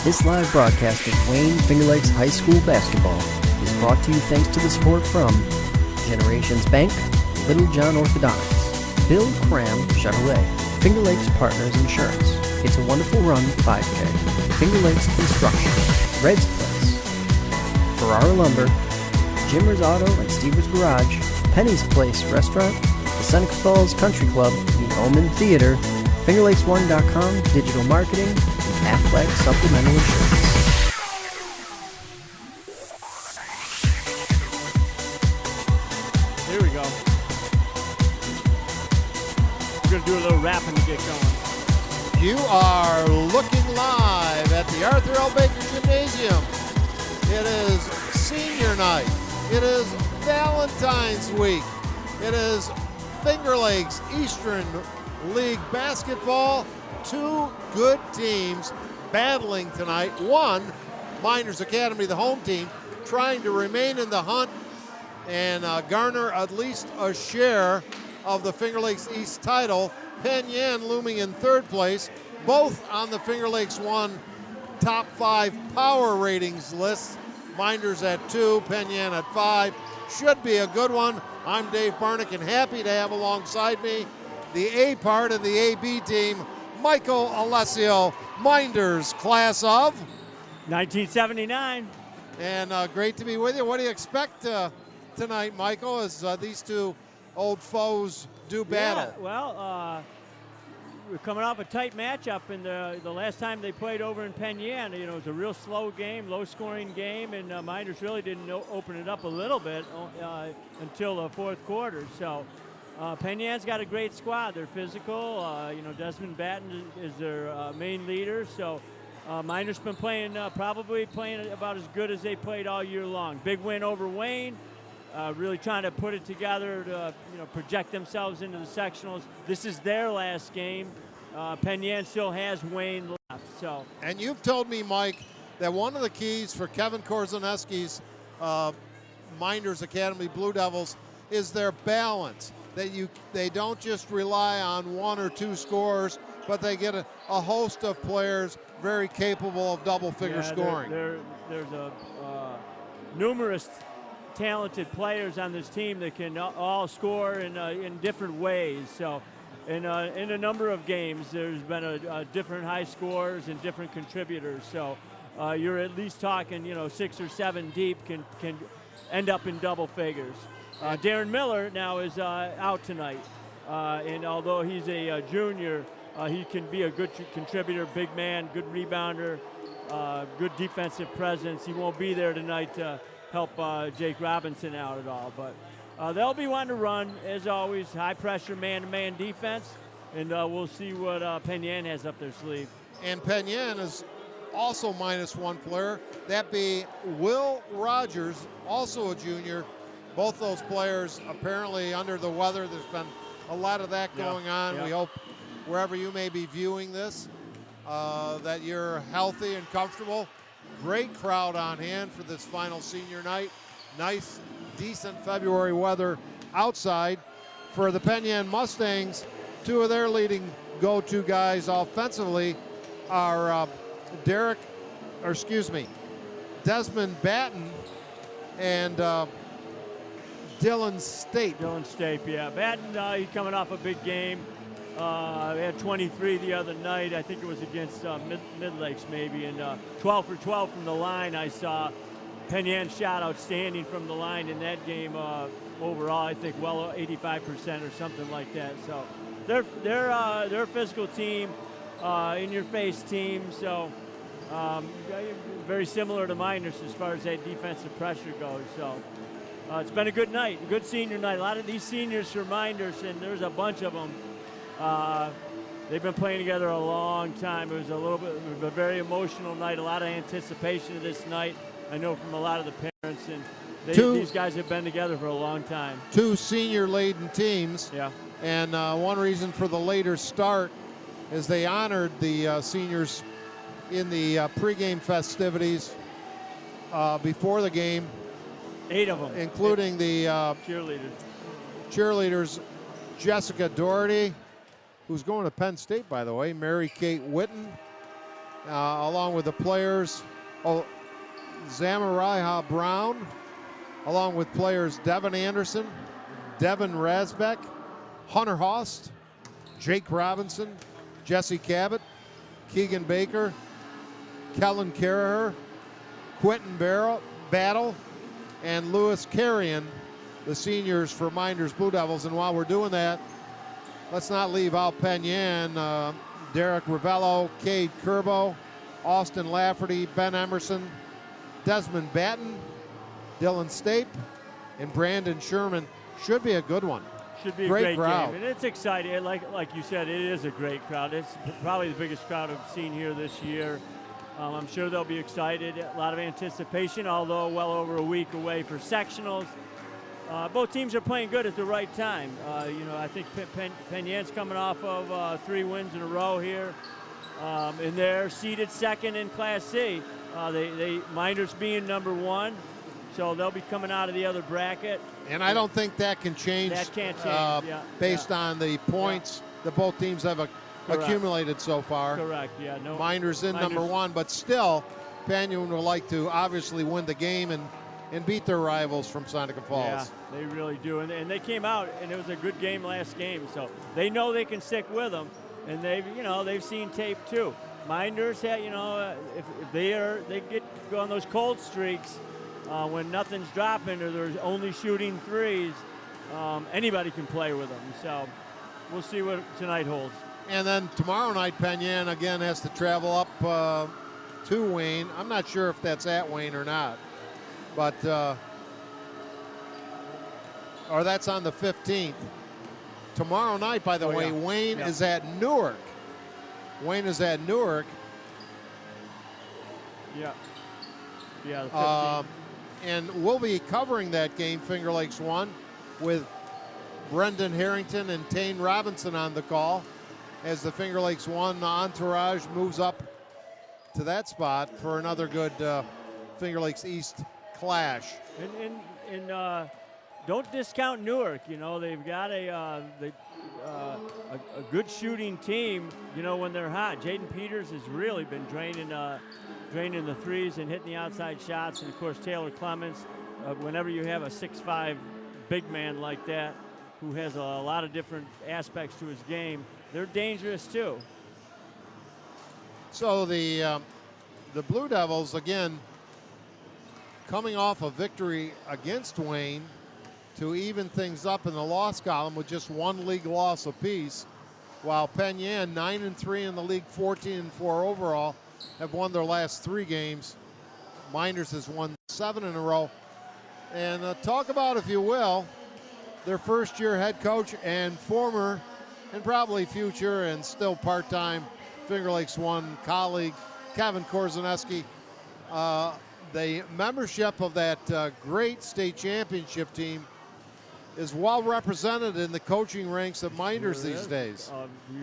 This live broadcast of Wayne Finger Lakes High School basketball is brought to you thanks to the support from Generations Bank, Little John Orthodontics, Bill Cram Chevrolet, Finger Lakes Partners Insurance, It's a Wonderful Run 5K, Finger Lakes Construction, Red's Place, Ferrara Lumber, Jimmer's Auto and Stever's Garage, Penny's Place Restaurant, the Seneca Falls Country Club, the Omen Theater, FingerLakes1.com, Digital Marketing, and Aflac Supplemental Insurance. Here we go. We're going to do a little rapping to get going. You are looking live at the Arthur L. Baker Gymnasium. It is senior night. It is Valentine's week. It is Finger Lakes Eastern League basketball. Two good teams battling tonight. One, Mynderse Academy, the home team, trying to remain in the hunt and garner at least a share of the Finger Lakes East title. Penn Yan looming in third place, both on the Finger Lakes 1 top 5 power ratings list. Mynderse at 2, Penn Yan at 5. Should be a good one. I'm Dave Barnick and happy to have alongside me the A part of the AB team, Michael Alessio, Mynderse class of 1979. And great to be with you. What do you expect tonight, Michael, as these two old foes do battle? Yeah, well, we're coming off a tight matchup, and the last time they played over in Penn Yan, it was a real slow game, low-scoring game, and Mynderse really didn't open it up a little bit until the fourth quarter. So Penn Yan's got a great squad. They're physical. Desmond Batten is their main leader. So Mynderse been probably playing about as good as they played all year long. Big win over Wayne. Really trying to put it together to project themselves into the sectionals. This is their last game. Penn Yan still has Wayne left. So. And you've told me, Mike, that one of the keys for Kevin Korzaneski's Mynderse Academy Blue Devils is their balance. That they don't just rely on one or two scorers, but they get a host of players very capable of double-figure scoring. There's numerous talented players on this team that can all score in different ways. So in a number of games, there's been a different high scorers and different contributors. So you're at least talking, 6 or 7 deep can end up in double figures. Darren Miller now is out tonight, and although he's a junior, he can be a good contributor, big man, good rebounder, good defensive presence. He won't be there tonight to help Jake Robinson out at all, but they'll be wanting to run, as always, high-pressure man-to-man defense, and we'll see what Penn Yan has up their sleeve. And Penn Yan is also -1 player. That be Will Rogers, also a junior. Both those players apparently under the weather. There's been a lot of that going on. Yeah. We hope wherever you may be viewing this that you're healthy and comfortable. Great crowd on hand for this final senior night. Nice, decent February weather outside. For the Penn Yan Mustangs, two of their leading go-to guys offensively are Desmond Batten and Dylan Stape. Yeah. Batten, he's coming off a big game. He had 23 the other night. I think it was against Mid Lakes maybe, and 12 for 12 from the line. I saw Penn Yan shot outstanding from the line in that game. Overall, I think well 85% or something like that. So they're a physical team, in-your-face team. So very similar to Mynderse as far as that defensive pressure goes. So. It's been a good night, a good senior night. A lot of these seniors for Mynderse, and there's a bunch of them. They've been playing together a long time. It was a very emotional night, a lot of anticipation of this night. I know from a lot of the parents, and these guys have been together for a long time. Two senior-laden teams. Yeah. And one reason for the later start is they honored the seniors in the pregame festivities before the game. 8 of them. Including the cheerleaders, Jessica Doherty, who's going to Penn State, by the way, Mary Kate Witten, along with the players, Zamariha Brown, along with players Devin Anderson, Devin Rasbeck, Hunter Host, Jake Robinson, Jesse Cabot, Keegan Baker, Kellen Carraher, Quentin Battle, and Lewis Carrion, the seniors for Mynderse Blue Devils. And while we're doing that, let's not leave out Penn Yan, Derek Ravello, Cade Curbo, Austin Lafferty, Ben Emerson, Desmond Batten, Dylan Stape, and Brandon Sherman. Should be a good one. Should be a great crowd. Game. And it's exciting. Like you said, it is a great crowd. It's probably the biggest crowd I've seen here this year. I'm sure they'll be excited. A lot of anticipation, although well over a week away for sectionals. Both teams are playing good at the right time. I think Penn Yan's coming off of 3 wins in a row here. And they're seeded second in Class C. Mynderse being number 1. So they'll be coming out of the other bracket. And I don't think that can change. That can't change, based on the points that both teams have accumulated so far. Correct, yeah. No, Mynderse in number 1, but still, Penn Yan would like to obviously win the game and beat their rivals from Seneca Falls. Yeah, they really do. And they came out, and it was a good game last game. So they know they can stick with them, and they've seen tape too. Mynderse, if they go on those cold streaks, when nothing's dropping or they're only shooting threes, anybody can play with them. So we'll see what tonight holds. And then tomorrow night, Penn Yan again has to travel up to Wayne. I'm not sure if that's at Wayne or not, but or that's on the 15th. Tomorrow night, by the way, Wayne is at Newark. Wayne is at Newark. Yeah. Yeah. The 15th. And we'll be covering that game, Finger Lakes 1, with Brendan Harrington and Tane Robinson on the call as the Finger Lakes 1 entourage moves up to that spot for another good Finger Lakes East clash. And don't discount Newark. They've got a good shooting team, when they're hot. Jaden Peters has really been draining the threes and hitting the outside shots. And, of course, Taylor Clements, whenever you have a 6'5" big man like that who has a lot of different aspects to his game, they're dangerous too. So the Blue Devils, again, coming off a victory against Wayne to even things up in the loss column with just 1 league loss apiece, while Penn Yan, 9-3 in the league, 14-4 overall, have won their last 3 games. Mynderse has won 7 in a row. And talk about, if you will, their first-year head coach and former and probably future and still part-time Finger Lakes 1 colleague, Kevin Korzaneski. The membership of that great state championship team is well represented in the coaching ranks of Mynderse these days.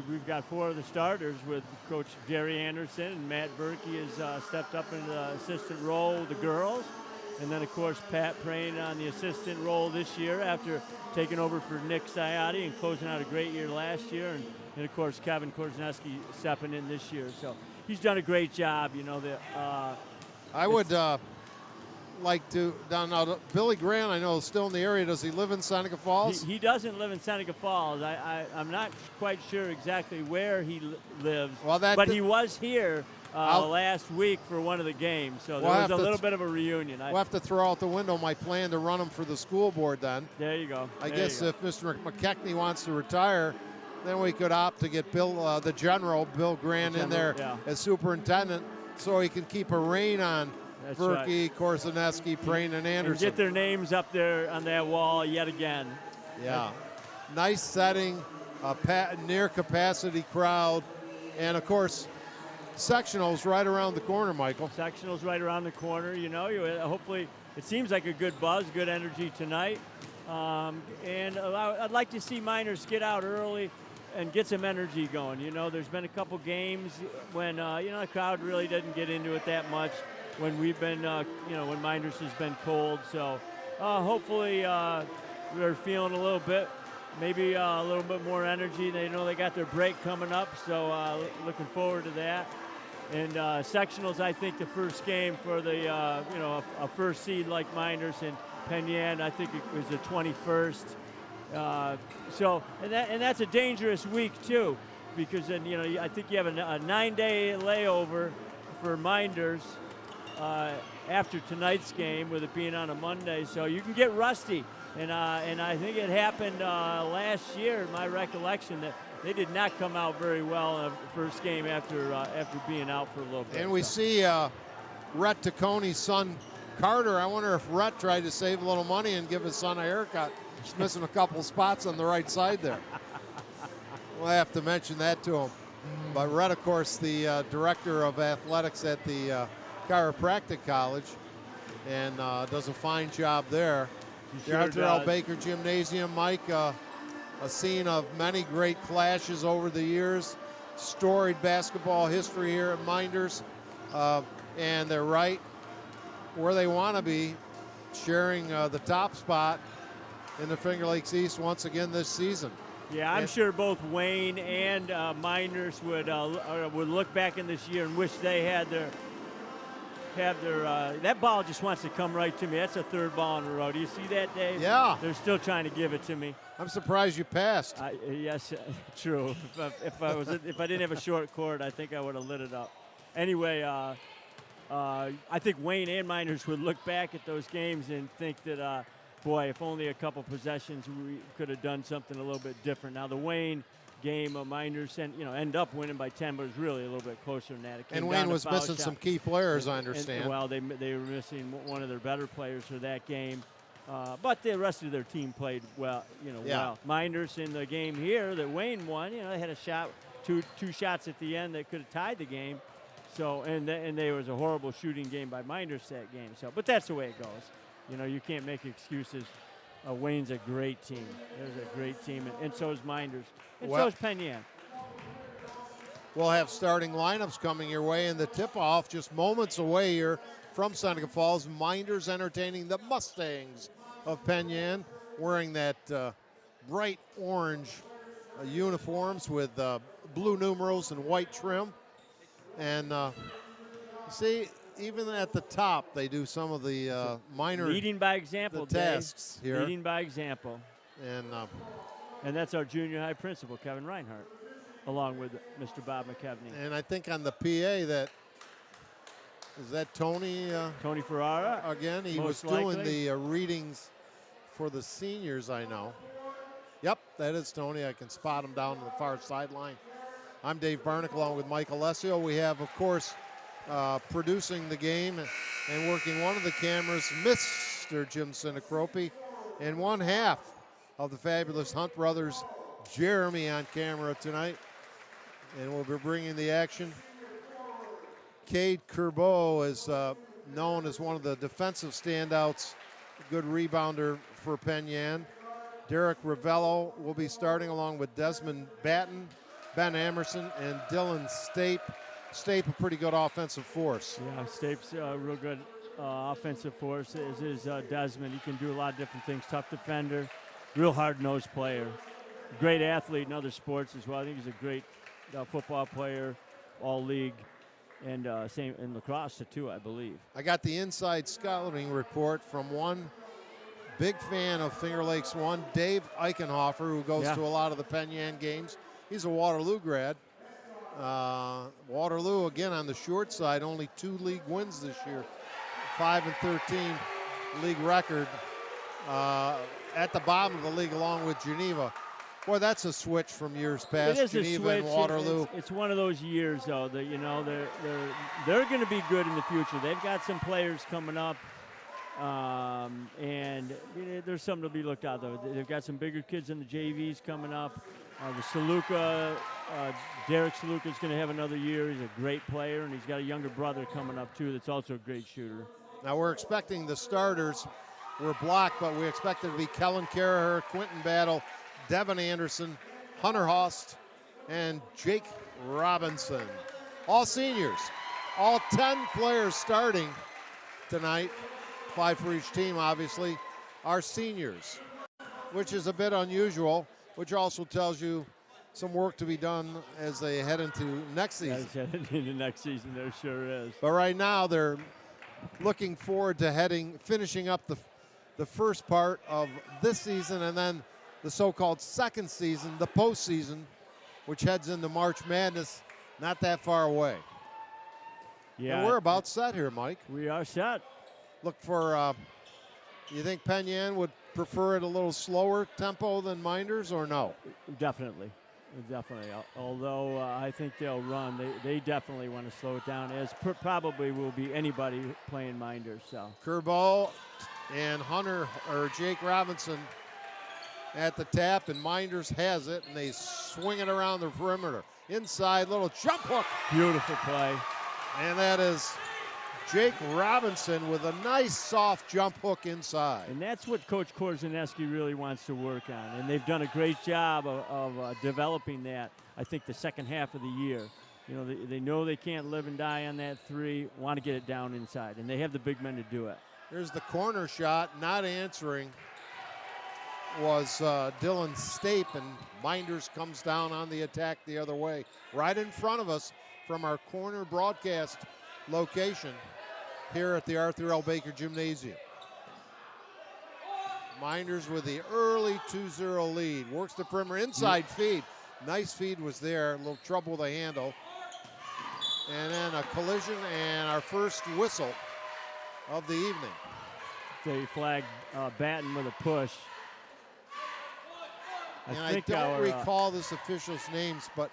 We've got 4 of the starters with Coach Gary Anderson, and Matt Berkey has stepped up into the assistant role with the girls. And then, of course, Pat Prain on the assistant role this year after taking over for Nick Ciotti and closing out a great year last year. And of course, Kevin Korzaneski stepping in this year. So he's done a great job. I would like to now Billy Grant, I know, is still in the area. Does he live in Seneca Falls? He doesn't live in Seneca Falls. I'm not quite sure exactly where he lives, but he was here last week for one of the games, so there was a little bit of a reunion. We'll have to throw out the window my plan to run him for the school board then. There you go. I guess if Mr. McKechnie wants to retire, then we could opt to get Bill, the general, Bill Grant, in there as superintendent so he can keep a rein on Berkey, Korzaneski, Prain, and Anderson. And get their names up there on that wall yet again. Yeah. Nice setting, near capacity crowd, and of course, sectionals right around the corner, Michael. Sectionals right around the corner. Hopefully it seems like a good buzz, good energy tonight. And I'd like to see Mynderse get out early and get some energy going. There's been a couple games when, the crowd really doesn't get into it that much when we've been, when Mynderse has been cold. So hopefully we're feeling a little bit, maybe a little bit more energy. They know they got their break coming up, so looking forward to that. And sectionals, I think the first game for the, a first seed like Mynderse and Penn Yan, I think it was the 21st. And that's a dangerous week too, because then, I think you have a 9-day layover for Mynderse after tonight's game, with it being on a Monday, so you can get rusty. And I think it happened last year, in my recollection, that they did not come out very well in the first game after being out for a little bit. And we see Rhett Tacconi's son, Carter. I wonder if Rhett tried to save a little money and give his son a haircut. He's missing a couple spots on the right side there. We'll have to mention that to him. But Rhett, of course, the director of athletics at the chiropractic college, and does a fine job there. The Arthur L. Baker Gymnasium, Mike, a scene of many great clashes over the years, storied basketball history here at Mynderse, and they're right where they want to be, sharing the top spot in the Finger Lakes East once again this season. Yeah, I'm sure both Wayne and Mynderse would look back in this year and wish they had their that ball just wants to come right to me. That's a third ball in a row. Do you see that, Dave? Yeah. They're still trying to give it to me. I'm surprised you passed. Yes, true. If I didn't have a short cord, I think I would have lit it up. Anyway, I think Wayne and Mynderse would look back at those games and think that, boy, if only a couple possessions, we could have done something a little bit different. Now the Wayne game of Mynderse end up winning by 10, but it was really a little bit closer than that. And Wayne was missing some key players, I understand. Well, they were missing one of their better players for that game, but the rest of their team played well. Well. Mynderse in the game here that Wayne won, they had a shot, two shots at the end that could have tied the game. So and there was a horrible shooting game by Mynderse that game. So, but that's the way it goes. You can't make excuses. Wayne's a great team. There's a great team, and so is Mynderse. And so is Penn Yan. We'll have starting lineups coming your way in the tip-off just moments away here from Seneca Falls. Mynderse entertaining the Mustangs of Penn Yan, wearing that bright orange uniforms with blue numerals and white trim. And see, even at the top, they do some of the minor leading by example, tasks here. Leading by example. And that's our junior high principal, Kevin Reinhardt, along with Mr. Bob McKevney. And I think on the PA is that Tony? Tony Ferrara. Again, he was doing the readings for the seniors, I know. Yep, that is Tony. I can spot him down on the far sideline. I'm Dave Barnick along with Mike Alessio. We have, of course, producing the game and working one of the cameras, Mr. Jim Sinacropi, and one half of the fabulous Hunt brothers, Jeremy, on camera tonight. And we'll be bringing the action. Cade Kerbeau is known as one of the defensive standouts, a good rebounder for Penn Yan. Derek Ravello will be starting along with Desmond Batten, Ben Emerson, and Dylan Stape. Stape, a pretty good offensive force. Yeah, Stape's a real good offensive force, as is Desmond. He can do a lot of different things. Tough defender, real hard-nosed player. Great athlete in other sports as well. I think he's a great football player, all-league, and same in lacrosse, too, I believe. I got the inside scouting report from one big fan of Finger Lakes 1, Dave Eichenhofer, who goes to a lot of the Penn Yan games. He's a Waterloo grad. Waterloo, again, on the short side, only 2 league wins this year. 5-13 league record. At the bottom of the league, along with Geneva. Boy, that's a switch from years past. It is Geneva and Waterloo. It's one of those years, though, that they're going to be good in the future. They've got some players coming up, and there's something to be looked at, though. They've got some bigger kids in the JVs coming up. The Saluka, Derek Saluka is going to have another year. He's a great player, and he's got a younger brother coming up, too, that's also a great shooter. Now, we're expecting the starters. We're blocked, but we expect it to be Kellen Carraher, Quentin Battle, Devin Anderson, Hunter Host, and Jake Robinson. All seniors. All 10 players starting tonight, 5 for each team, obviously, are seniors, which is a bit unusual, which also tells you some work to be done as they head into next season. Into next season, there sure is. But right now, they're looking forward to finishing up the first part of this season, and then the so-called second season, the postseason, which heads into March Madness, not that far away. Yeah, and we're about set here, Mike. We are set. Look for, you think Penn Yan would prefer it a little slower tempo than Mynderse, or no? Definitely. Although I think they'll run. They definitely want to slow it down, as probably will be anybody playing Mynderse. So. Curveball and Jake Robinson at the tap, and Mynderse has it, and they swing it around the perimeter. Inside, little jump hook. Beautiful play. And that is Jake Robinson with a nice soft jump hook inside. And that's what Coach Korzaneski really wants to work on. And they've done a great job of developing that, I think, the second half of the year. You know, they know they can't live and die on that three, want to get it down inside. And they have the big men to do it. Here's the corner shot, not answering was Dylan Stape, and Mynderse comes down on the attack the other way. Right in front of us from our corner broadcast location here at the Arthur L. Baker Gymnasium. Mynderse with the early 2-0 lead. Works the perimeter, inside feed. Nice feed was there, a little trouble with the handle. And then a collision and our first whistle of the evening. They flagged Batten with a push. I don't recall this official's names, but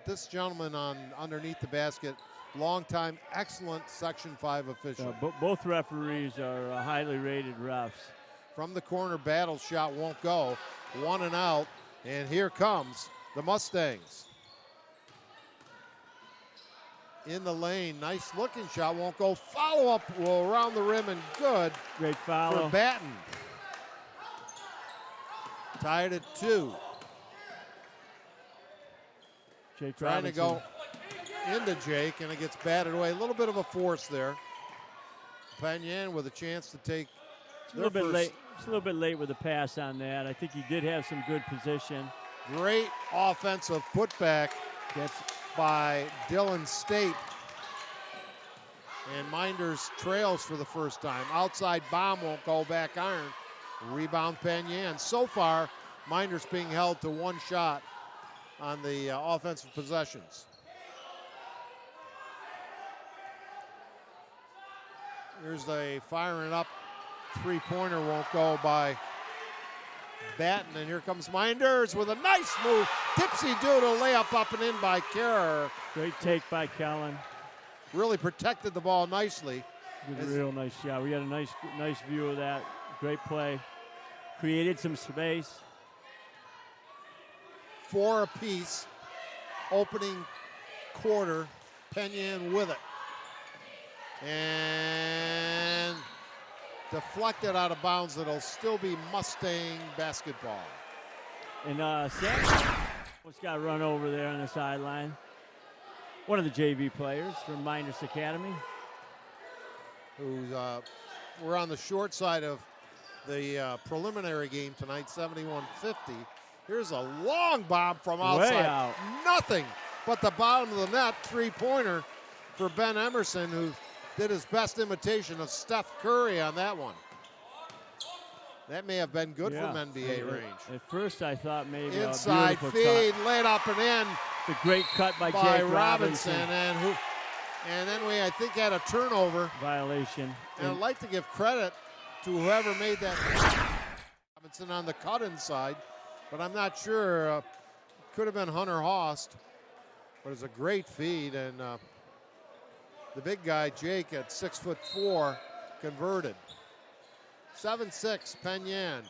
this gentleman underneath the basket, longtime excellent Section 5 official. Both referees are highly rated refs. From the corner, battle shot won't go. 1 and out, and here comes the Mustangs. In the lane, nice looking shot, won't go. Follow up will around the rim and good. Great foul for Batten. Tied at 2. Jake trying Robinson. to go into Jake, and it gets batted away. A little bit of a force there. Penn Yan with a chance to take a little bit late. Just a little bit late with the pass on that. I think he did have some good position. Great offensive putback by Dylan Stape. And Mynderse trails for the first time. Outside bomb won't go, back iron. Rebound Penn Yan. So far, Mynderse being held to 1 shot on the offensive possessions. Here's the firing up. 3-pointer won't go by Batten, and here comes Mynderse with a nice move. Tipsy-doodle layup up and in by Kerr. Great take by Kellen. Really protected the ball nicely. Real nice shot. We got a nice view of that. Great play. Created some space. 4 apiece. Opening quarter. Penn Yan with it. And deflected out of bounds. It'll still be Mustang basketball. And Sam got run over there on the sideline. One of the JV players from Mynderse Academy. Who's we're on the short side of the preliminary game tonight, 71-50. Here's a long bomb from outside. Way out. Nothing but the bottom of the net. 3-pointer for Ben Emerson, who did his best imitation of Steph Curry on that one. That may have been good from NBA range. At first I thought maybe inside feed, laid up and in. The great cut by Jake Robinson. And then we, I think, had a turnover. Violation. And I'd like to give credit to whoever made that. Robinson on the cut inside, but I'm not sure. Could have been Hunter Host, but it's a great feed. And the big guy, Jake, at 6'4", converted. 7-6, Penn Yan.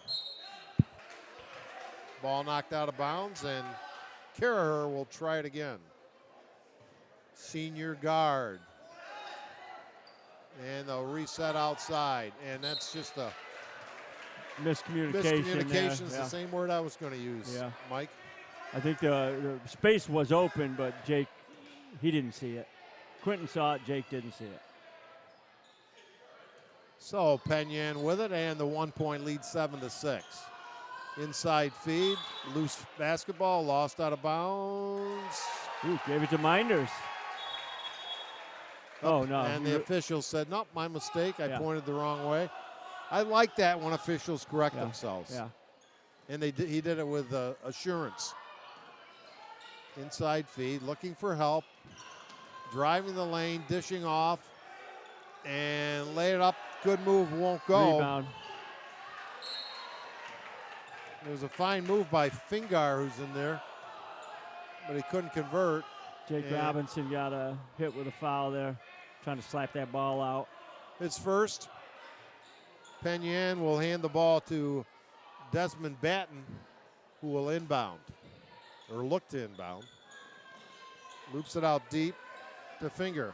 Ball knocked out of bounds, and Kerr will try it again. Senior guard. And they'll reset outside, and that's just a miscommunication. Miscommunication is the same word I was going to use, Mike. I think the space was open, but Jake, he didn't see it. Quentin saw it, Jake didn't see it. So Penn Yan with it, and the 1-point lead, 7-6. Inside feed, loose basketball, lost out of bounds. Ooh, gave it to Mynderse. Oh, no. And the official said, nope, my mistake. I Yeah. pointed the wrong way. I like that when officials correct themselves. Yeah. And he did it with assurance. Inside feed, looking for help. Driving the lane, dishing off. And lay it up. Good move, won't go. Rebound. It was a fine move by Fingar, who's in there. But he couldn't convert. Jake Robinson got a hit with a foul there, trying to slap that ball out. It's first. Penn Yan will hand the ball to Desmond Batten, who will inbound, or look to inbound. Loops it out deep to Finger.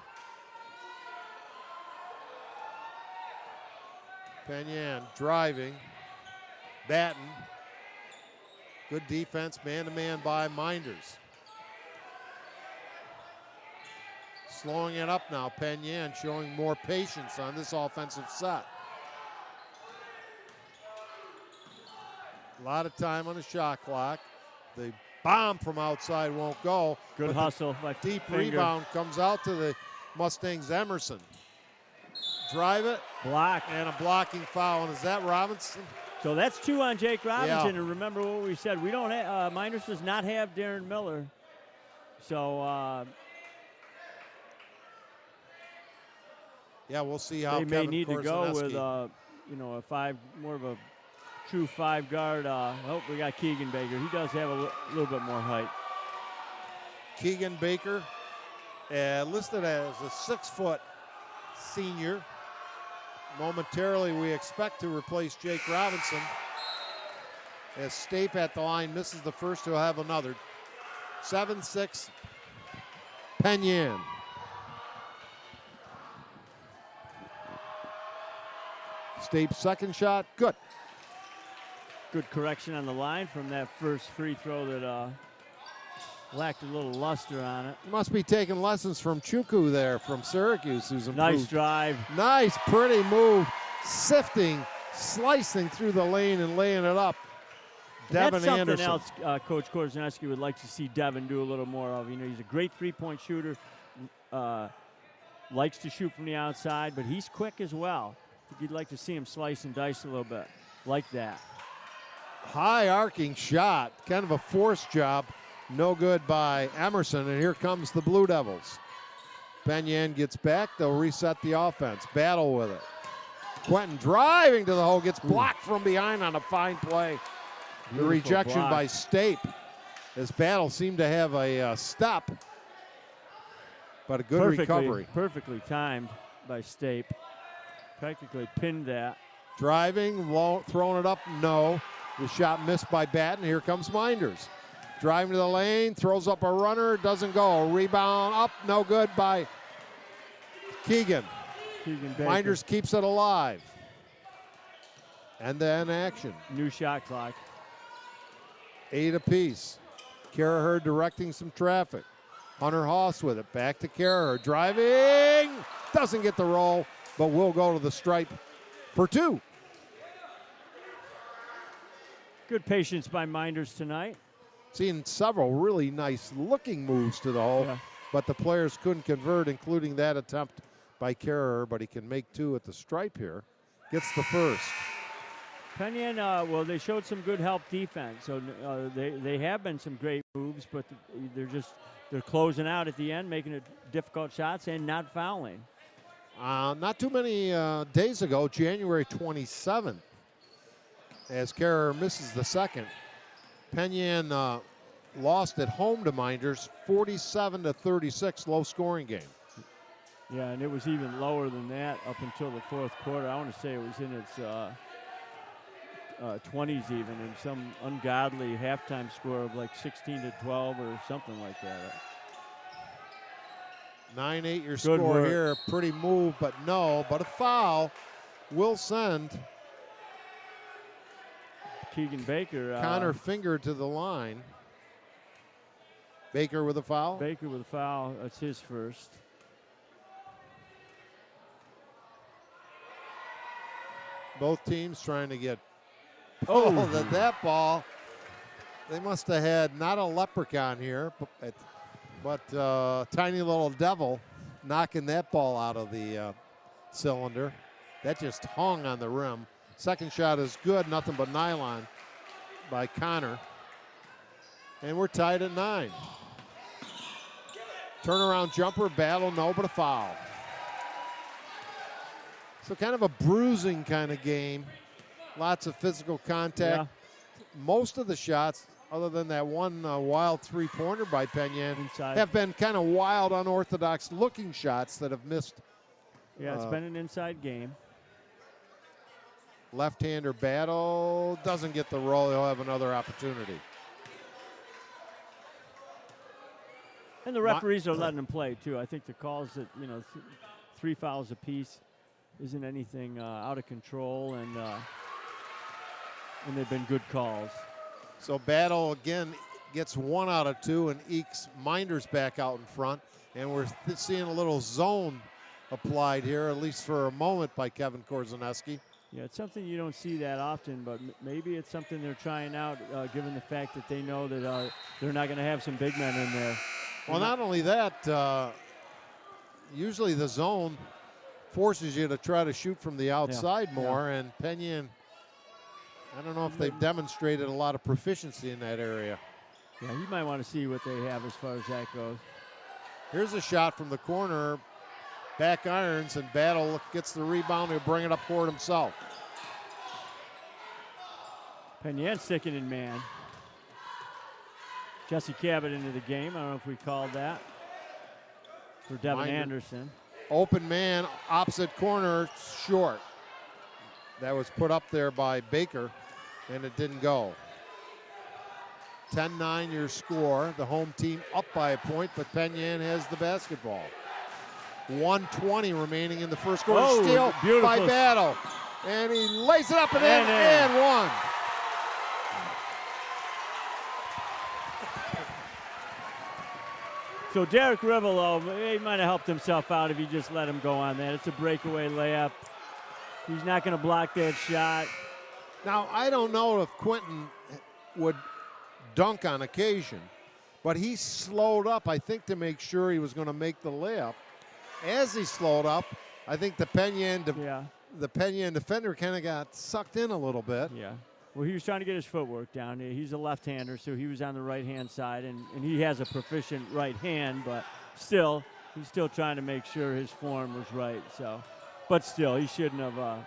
Penn Yan driving. Batten. Good defense, man-to-man by Mynderse. Slowing it up now, Penn Yan showing more patience on this offensive set. A lot of time on the shot clock. The bomb from outside won't go. Good hustle by Deep Finger. rebound comes out to the Mustangs' Emerson. Drive it. Block. And a blocking foul. And is that Robinson? So that's 2 on Jake Robinson. Yeah. And remember what we said. We don't have, Mynderse does not have Darren Miller. So yeah, we'll see how they may need to go with, more of a true 5 guard. Oh, we got Keegan Baker. He does have a little bit more height. Keegan Baker, listed as a 6-foot senior. Momentarily, we expect to replace Jake Robinson. As Stape at the line misses the first, he'll have another. 7-6, Penn Yan. Stape's second shot, good. Good correction on the line from that first free throw that lacked a little luster on it. He must be taking lessons from Chuku there from Syracuse, who's improved. Nice drive. Nice, pretty move. Sifting, slicing through the lane and laying it up. Devin That's something Anderson. else Coach Korzeniewski would like to see Devin do a little more of. You know, he's a great three-point shooter, likes to shoot from the outside, but he's quick as well. I think you'd like to see him slice and dice a little bit like that. High arcing shot, kind of a forced job. No good by Emerson, and here comes the Blue Devils. Penn Yan gets back. They'll reset the offense. Battle with it. Quentin driving to the hole, gets blocked from behind on a fine play. The rejection block by Stape. As Battle seemed to have a step, but a good recovery. Perfectly timed by Stape. Practically pinned that. Driving, throwing it up, no. The shot missed by Batten. Here comes Mynderse. Driving to the lane, throws up a runner, doesn't go. Rebound up, no good by Keegan. Baker. Mynderse keeps it alive. And then action. New shot clock. 8 apiece. Carraher directing some traffic. Hunter Haas with it. Back to Carraher. Driving. Doesn't get the roll, but will go to the stripe for 2. Good patience by Mynderse tonight. Seen several really nice looking moves to the hole, but the players couldn't convert, including that attempt by Carraher, but he can make 2 at the stripe here. Gets the first. Penn Yan, well, they showed some good help defense. So they have been some great moves, but they're closing out at the end, making it difficult shots and not fouling. Not too many days ago, January 27th, as Carraher misses the second, Penn Yan lost at home to Mynderse, 47-36, low scoring game. Yeah, and it was even lower than that up until the fourth quarter. I want to say it was in its 20s even, and some ungodly halftime score of like 16-12 or something like that. 9-8 your score here. Pretty move, but no. But a foul will send Keegan Baker. Connor Finger to the line. Baker with a foul? Baker with a foul. That's his first. Both teams trying to get Oh, that ball. They must have had not a leprechaun here, but tiny little devil knocking that ball out of the cylinder. That just hung on the rim. Second shot is good, nothing but nylon by Connor. And we're tied at 9. Turnaround jumper, battle, no, but a foul. So kind of a bruising kind of game. Lots of physical contact. Yeah. Most of the shots, other than that one wild three-pointer by Penn Yan, Inside. have been kind of wild, unorthodox-looking shots that have missed. Yeah, it's been an inside game. Left-hander battle, doesn't get the roll. He'll have another opportunity. And the referees are letting him play, too. I think the calls that, 3 fouls apiece isn't anything out of control, and they've been good calls. So battle, again, gets 1 out of 2 and ekes Mynderse back out in front. And we're seeing a little zone applied here, at least for a moment, by Kevin Korzaneski. Yeah, it's something you don't see that often, but maybe it's something they're trying out, given the fact that they know that they're not going to have some big men in there. Well, not only that, usually the zone forces you to try to shoot from the outside more, and Penn Yan, I don't know if they've demonstrated a lot of proficiency in that area. Yeah, you might want to see what they have as far as that goes. Here's a shot from the corner. Back irons, and Battle gets the rebound. He'll bring it up court himself. Penn Yan sticking in man. Jesse Cabot into the game. I don't know if we called that for Devin Anderson. Open man, opposite corner, short. That was put up there by Baker, and it didn't go. 10-9 your score. The home team up by a point, but Penn Yan has the basketball. 1:20 remaining in the first quarter. Oh, Steal beautiful. by Battle. And he lays it up and in, and one. So Derek Rivolo, he might have helped himself out if he just let him go on that. It's a breakaway layup. He's not going to block that shot. Now, I don't know if Quentin would dunk on occasion, but he slowed up, I think, to make sure he was going to make the layup. As he slowed up, I think the Penn Yan defender kind of got sucked in a little bit. Yeah. Well, he was trying to get his footwork down. He's a left-hander, so he was on the right-hand side, and he has a proficient right hand, but still, he's still trying to make sure his form was right. So, but still, he shouldn't have.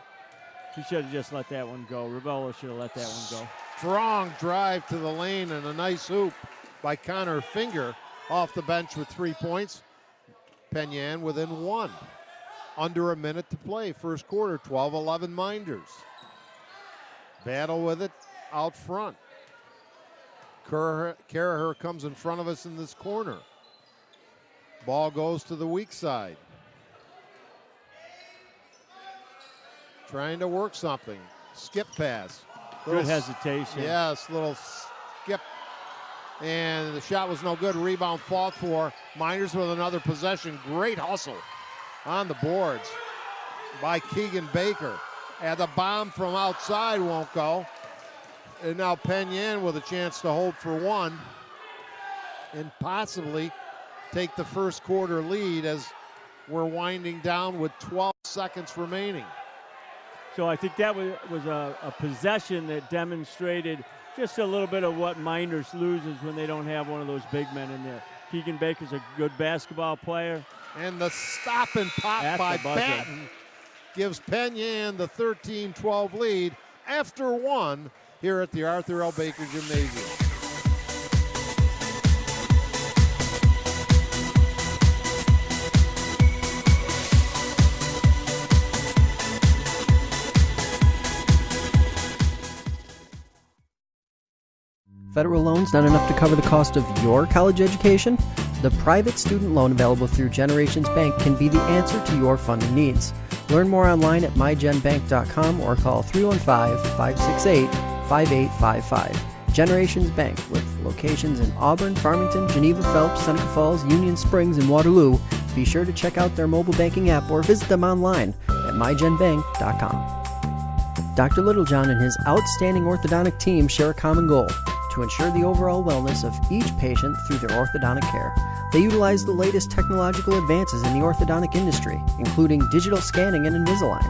He should have just let that one go. Rivolo should have let that one go. Strong drive to the lane and a nice hoop by Connor Finger off the bench with 3 points. Penn Yan within 1. Under a minute to play. First quarter, 12-11 Mynderse. Battle with it out front. Caraher comes in front of us in this corner. Ball goes to the weak side. Trying to work something. Skip pass. Good hesitation. Yes, little skip. And the shot was no good. Rebound fought for. Mynderse with another possession. Great hustle on the boards by Keegan Baker. And the bomb from outside won't go. And now Penn Yan with a chance to hold for 1 and possibly take the first quarter lead as we're winding down with 12 seconds remaining. So I think that was a possession that demonstrated just a little bit of what Mynderse loses when they don't have one of those big men in there. Keegan Baker's a good basketball player. And the stop and pop by Batten gives Penn Yan the 13-12 lead after 1 here at the Arthur L. Baker Gymnasium. Federal loans not enough to cover the cost of your college education? The private student loan available through Generations Bank can be the answer to your funding needs. Learn more online at mygenbank.com or call 315-568-5855. Generations Bank, with locations in Auburn, Farmington, Geneva, Phelps, Seneca Falls, Union Springs, and Waterloo. Be sure to check out their mobile banking app or visit them online at mygenbank.com. Dr. Littlejohn and his outstanding orthodontic team share a common goal: to ensure the overall wellness of each patient through their orthodontic care. They utilize the latest technological advances in the orthodontic industry, including digital scanning and Invisalign.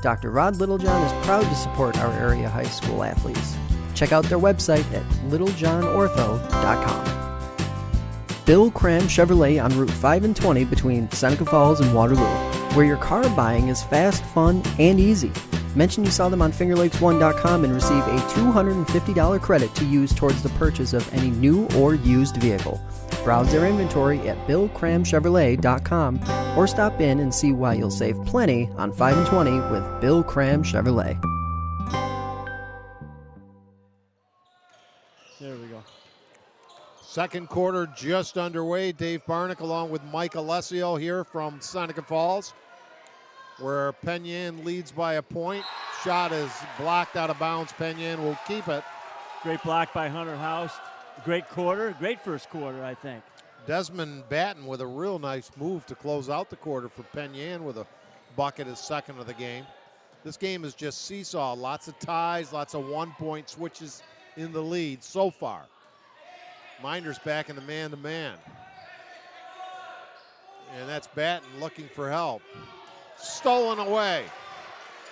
Dr. Rod Littlejohn is proud to support our area high school athletes. Check out their website at littlejohnortho.com. Bill Cram Chevrolet on Route 5 and 20 between Seneca Falls and Waterloo, where your car buying is fast, fun, and easy. Mention you saw them on fingerlakes1.com and receive a $250 credit to use towards the purchase of any new or used vehicle. Browse their inventory at billcramchevrolet.com or stop in and see why you'll save plenty on 5 and 20 with Bill Cram Chevrolet. There we go. Second quarter just underway. Dave Barnick along with Mike Alessio here from Seneca Falls, where Penn Yan leads by a point. Shot is blocked out of bounds. Penn Yan will keep it. Great block by Hunter House. Great quarter. Great first quarter, I think. Desmond Batten with a real nice move to close out the quarter for Penn Yan with a bucket, his second of the game. This game is just seesaw. Lots of ties, lots of one-point switches in the lead so far. Mynderse back in the man-to-man. And that's Batten looking for help. Stolen away.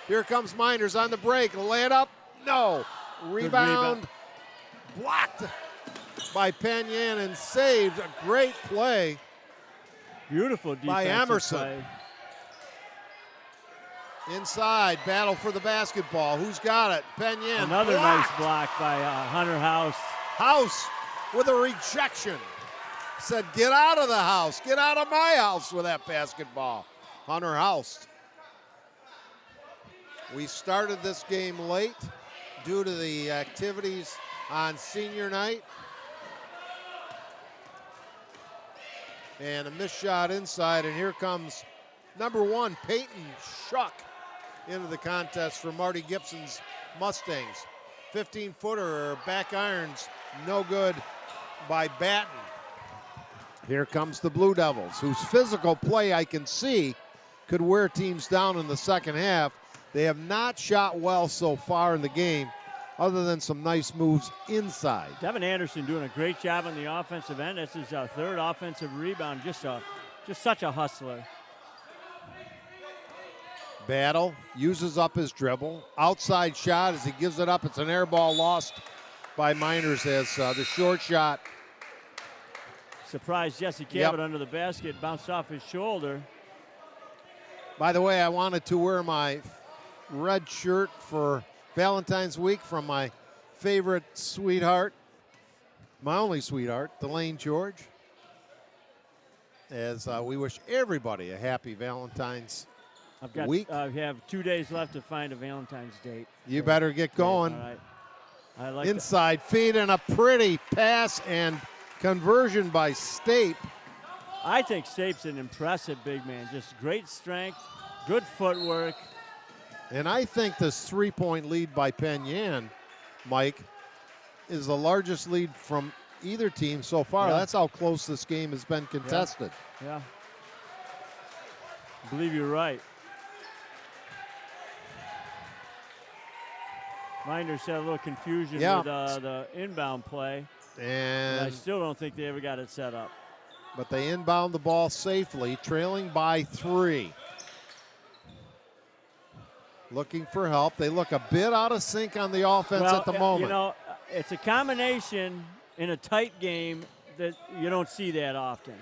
Here comes Mynderse on the break. Lay it up. No. Rebound. Blocked by Penn Yan and saved. A great play. Beautiful defensive by Emerson. play. Inside. Battle for the basketball. Who's got it? Penn Yan. Another blocked. nice block by Hunter House. House with a rejection. Said, get out of the house. Get out of my house with that basketball. Hunter House. We started this game late due to the activities on senior night. And a missed shot inside, and here comes number 1, Peyton Shuck, into the contest for Marty Gibson's Mustangs. 15-footer, back irons, no good by Batten. Here comes the Blue Devils, whose physical play I can see could wear teams down in the second half. They have not shot well so far in the game, other than some nice moves inside. Devin Anderson doing a great job on the offensive end. This is third offensive rebound. Just such a hustler. Battle uses up his dribble. Outside shot as he gives it up. It's an air ball lost by Mynderse as the short shot. Surprised Jesse Cabot under the basket. Bounced off his shoulder. By the way, I wanted to wear my red shirt for Valentine's week from my favorite sweetheart, my only sweetheart, Delane George, as we wish everybody a happy Valentine's week. I have 2 days left to find a Valentine's date. You better get going. All right. I like inside feed and a pretty pass and conversion by Stape. I think Stape's an impressive big man. Just great strength, good footwork. And I think this three-point lead by Penn Yan, Mike, is the largest lead from either team so far. Yeah. That's how close this game has been contested. Yeah. I believe you're right. Mynderse had a little confusion with the inbound play. And I still don't think they ever got it set up. But they inbound the ball safely, trailing by 3. Looking for help. They look a bit out of sync on the offense at the moment. You know, it's a combination in a tight game that you don't see that often.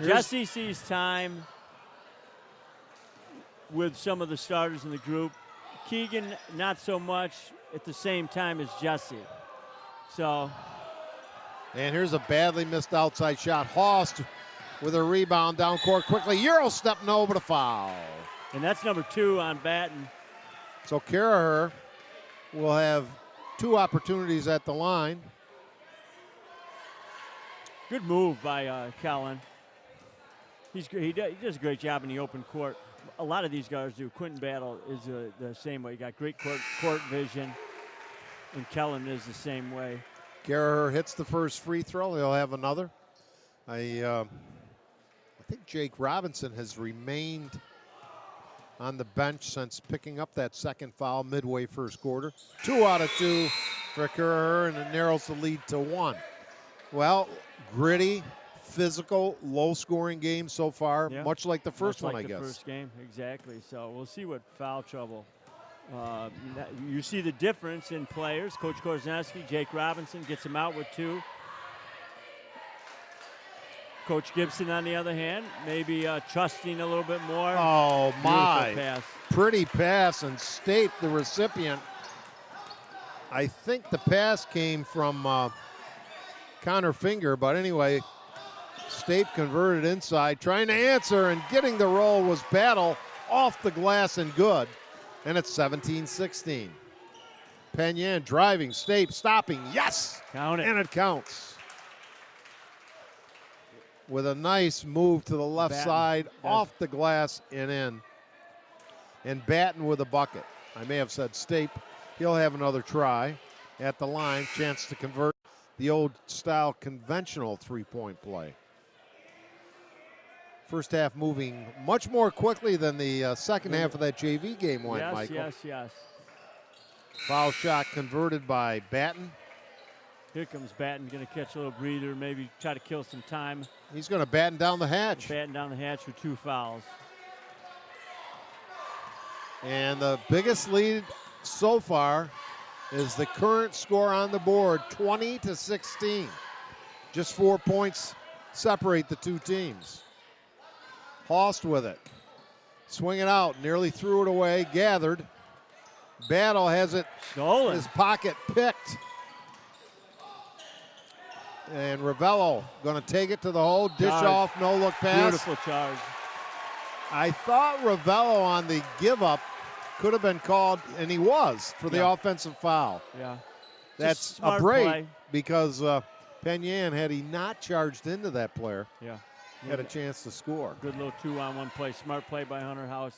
Jesse sees time with some of the starters in the group. Keegan, not so much at the same time as Jesse. So. And here's a badly missed outside shot. Host with a rebound down court quickly. Euro step, no, but a foul. And that's number 2 on Batten. So Karaher will have 2 opportunities at the line. Good move by Kellen. He does a great job in the open court. A lot of these guys do. Quentin Battle is the same way. He got great court vision, and Kellen is the same way. Karaher hits the first free throw. He'll have another. I think Jake Robinson has remained on the bench since picking up that second foul midway first quarter. 2 out of 2 for Kerr, and it narrows the lead to 1. Well, gritty, physical, low-scoring game so far, much like the first one, I guess. The first game, exactly. So we'll see what foul trouble. You see the difference in players. Coach Korzeniowski, Jake Robinson gets him out with 2. Coach Gibson, on the other hand, maybe trusting a little bit more. Oh, my. Beautiful pass. Pretty pass, and State, the recipient. I think the pass came from Connor Finger, but anyway, State converted inside, trying to answer, and getting the roll was Battle off the glass and good. And it's 17-16. Penn Yan driving, State stopping, yes! Count it. And it counts. With a nice move to the left side, off the glass and in. And Batten with a bucket. I may have said State. He'll have another try at the line. Chance to convert the old style conventional three-point play. First half moving much more quickly than the second half of that JV game went, Michael. Yes. Foul shot converted by Batten. Here comes Batten, going to catch a little breather, maybe try to kill some time. He's going to batten down the hatch. Batten down the hatch with 2 fouls. And the biggest lead so far is the current score on the board, 20-16. Just 4 points separate the two teams. Host with it. Swing it out, nearly threw it away, gathered. Battle has it stolen. His pocket picked. And Ravello going to take it to the hole, dish off, no look pass. Beautiful charge. I thought Ravello on the give up could have been called, and he was, for the offensive foul. Yeah. That's a break because Penn Yan, had he not charged into that player, had a chance to score. Good little 2-on-1 play. Smart play by Hunter House.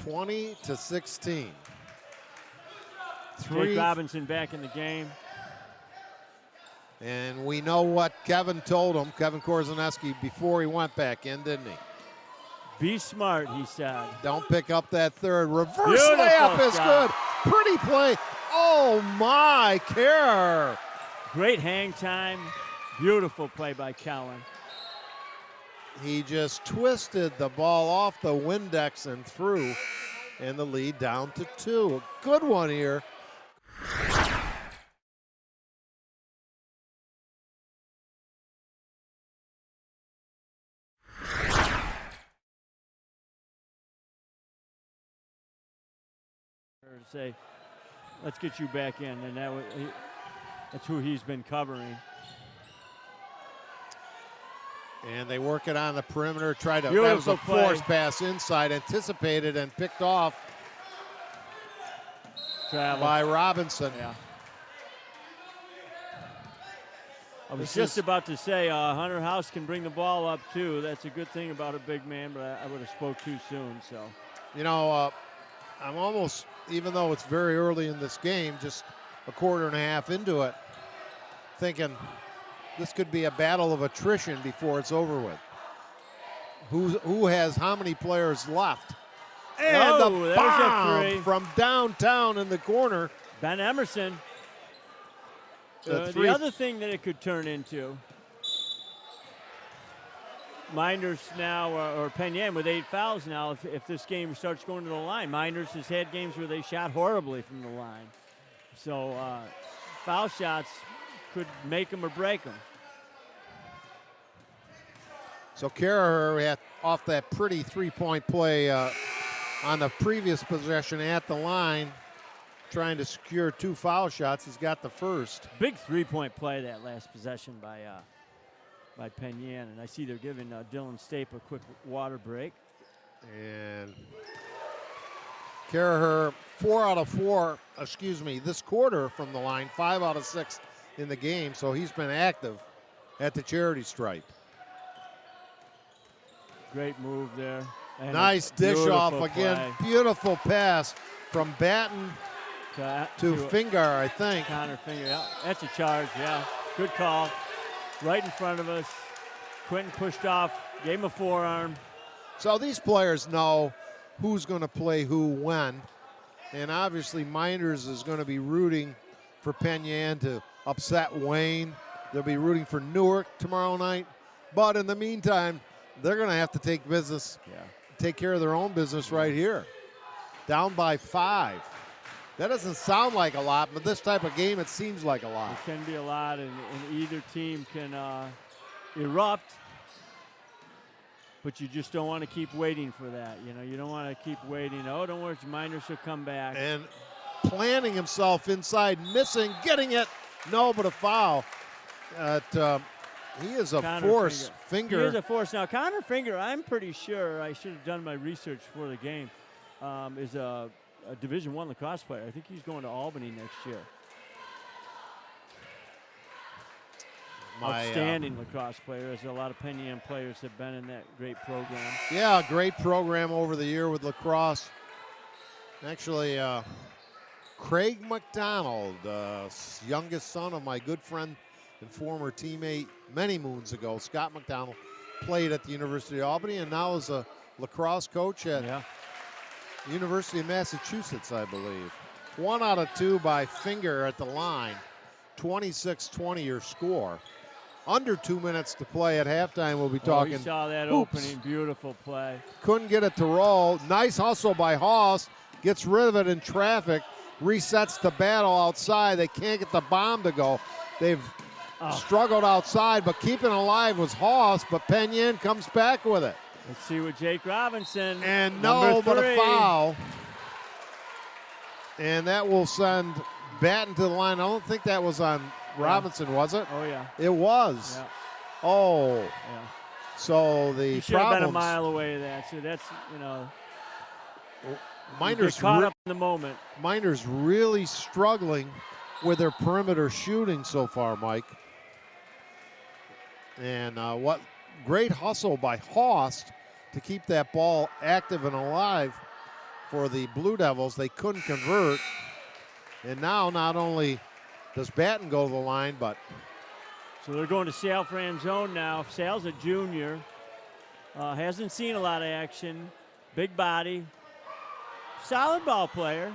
20-16. Jake Robinson back in the game. And we know what Kevin told him, Kevin Korzeniowski, before he went back in, didn't he? Be smart, he said. Don't pick up that third. Reverse layup is good. Pretty play. Oh, my, Kerr. Great hang time. Beautiful play by Kellen. He just twisted the ball off the Windex and through, and the lead down to 2. A good one here. Say, let's get you back in, and that's who he's been covering. And they work it on the perimeter, try to, Beautiful that was a play. forced pass inside, anticipated and picked off by Robinson. Yeah. I was just about to say Hunter House can bring the ball up too. That's a good thing about a big man, but I would have spoke too soon. So, you know, I'm almost, even though it's very early in this game, just a quarter and a half into it, thinking this could be a battle of attrition before it's over with. Who has how many players left? And the bomb from downtown in the corner. Ben Emerson. The other thing that it could turn into, Mynderse now, or Penn Yan with 8 fouls now, if this game starts going to the line. Mynderse has had games where they shot horribly from the line. So foul shots could make them or break them. So Kerr off that pretty three-point play on the previous possession at the line, trying to secure 2 foul shots. He's got the first. Big three-point play that last possession by Penn Yan, and I see they're giving Dylan Stape a quick water break. And Kerr 4 out of 4, this quarter from the line, 5 out of 6 in the game, so he's been active at the charity stripe. Great move there. And nice dish off again. Play. Beautiful pass from Batten to Finger, I think. Connor Finger, yeah. That's a charge, yeah. Good call. Right in front of us. Quentin pushed off Gave him a forearm. So these players know who's going to play who when. And obviously Mynderse is going to be rooting for Penn Yan to upset Wayne. They'll be rooting for Newark tomorrow night. But in the meantime, they're going to have to take care of their own business right here. Down by 5. That doesn't sound like a lot, but this type of game, it seems like a lot. It can be a lot, and either team can erupt. But you just don't want to keep waiting for that. You know, you don't want to keep waiting. Oh, don't worry, Mynderse will come back. And planting himself inside, missing, getting it. No, but a foul. He is a Connor force finger. He is a force. Now, Connor Finger, I'm pretty sure, I should have done my research for the game, is a Division I lacrosse player. I think he's going to Albany next year. Outstanding lacrosse player, as a lot of Penn Yan players have been in that great program. Yeah, great program over the year with lacrosse. Actually, Craig McDonald, youngest son of my good friend and former teammate many moons ago, Scott McDonald, played at the University of Albany and now is a lacrosse coach at University of Massachusetts, I believe. 1 out of 2 by Finger at the line. 26-20 your score. Under 2 minutes to play at halftime. We'll be talking. You saw that hoops. opening, beautiful play. Couldn't get it to roll. Nice hustle by Haas. Gets rid of it in traffic. Resets the battle outside. They can't get the bomb to go. They've struggled outside, but keeping alive was Haas, but Penn Yan comes back with it. Let's see what Jake Robinson. And no, but a foul. And that will send Batten to the line. I don't think that was on Robinson, was it? Oh, yeah. It was. Yeah. Oh. Yeah. So the He should have been a mile away of that. So that's, you know, Mynderse caught up in the moment. Mynderse really struggling with their perimeter shooting so far, Mike. And what great hustle by Host to keep that ball active and alive for the Blue Devils. They couldn't convert. And now not only does Batten go to the line, but... So they're going to Sale Franzone now. Sale's a junior. Hasn't seen a lot of action. Big body. Solid ball player.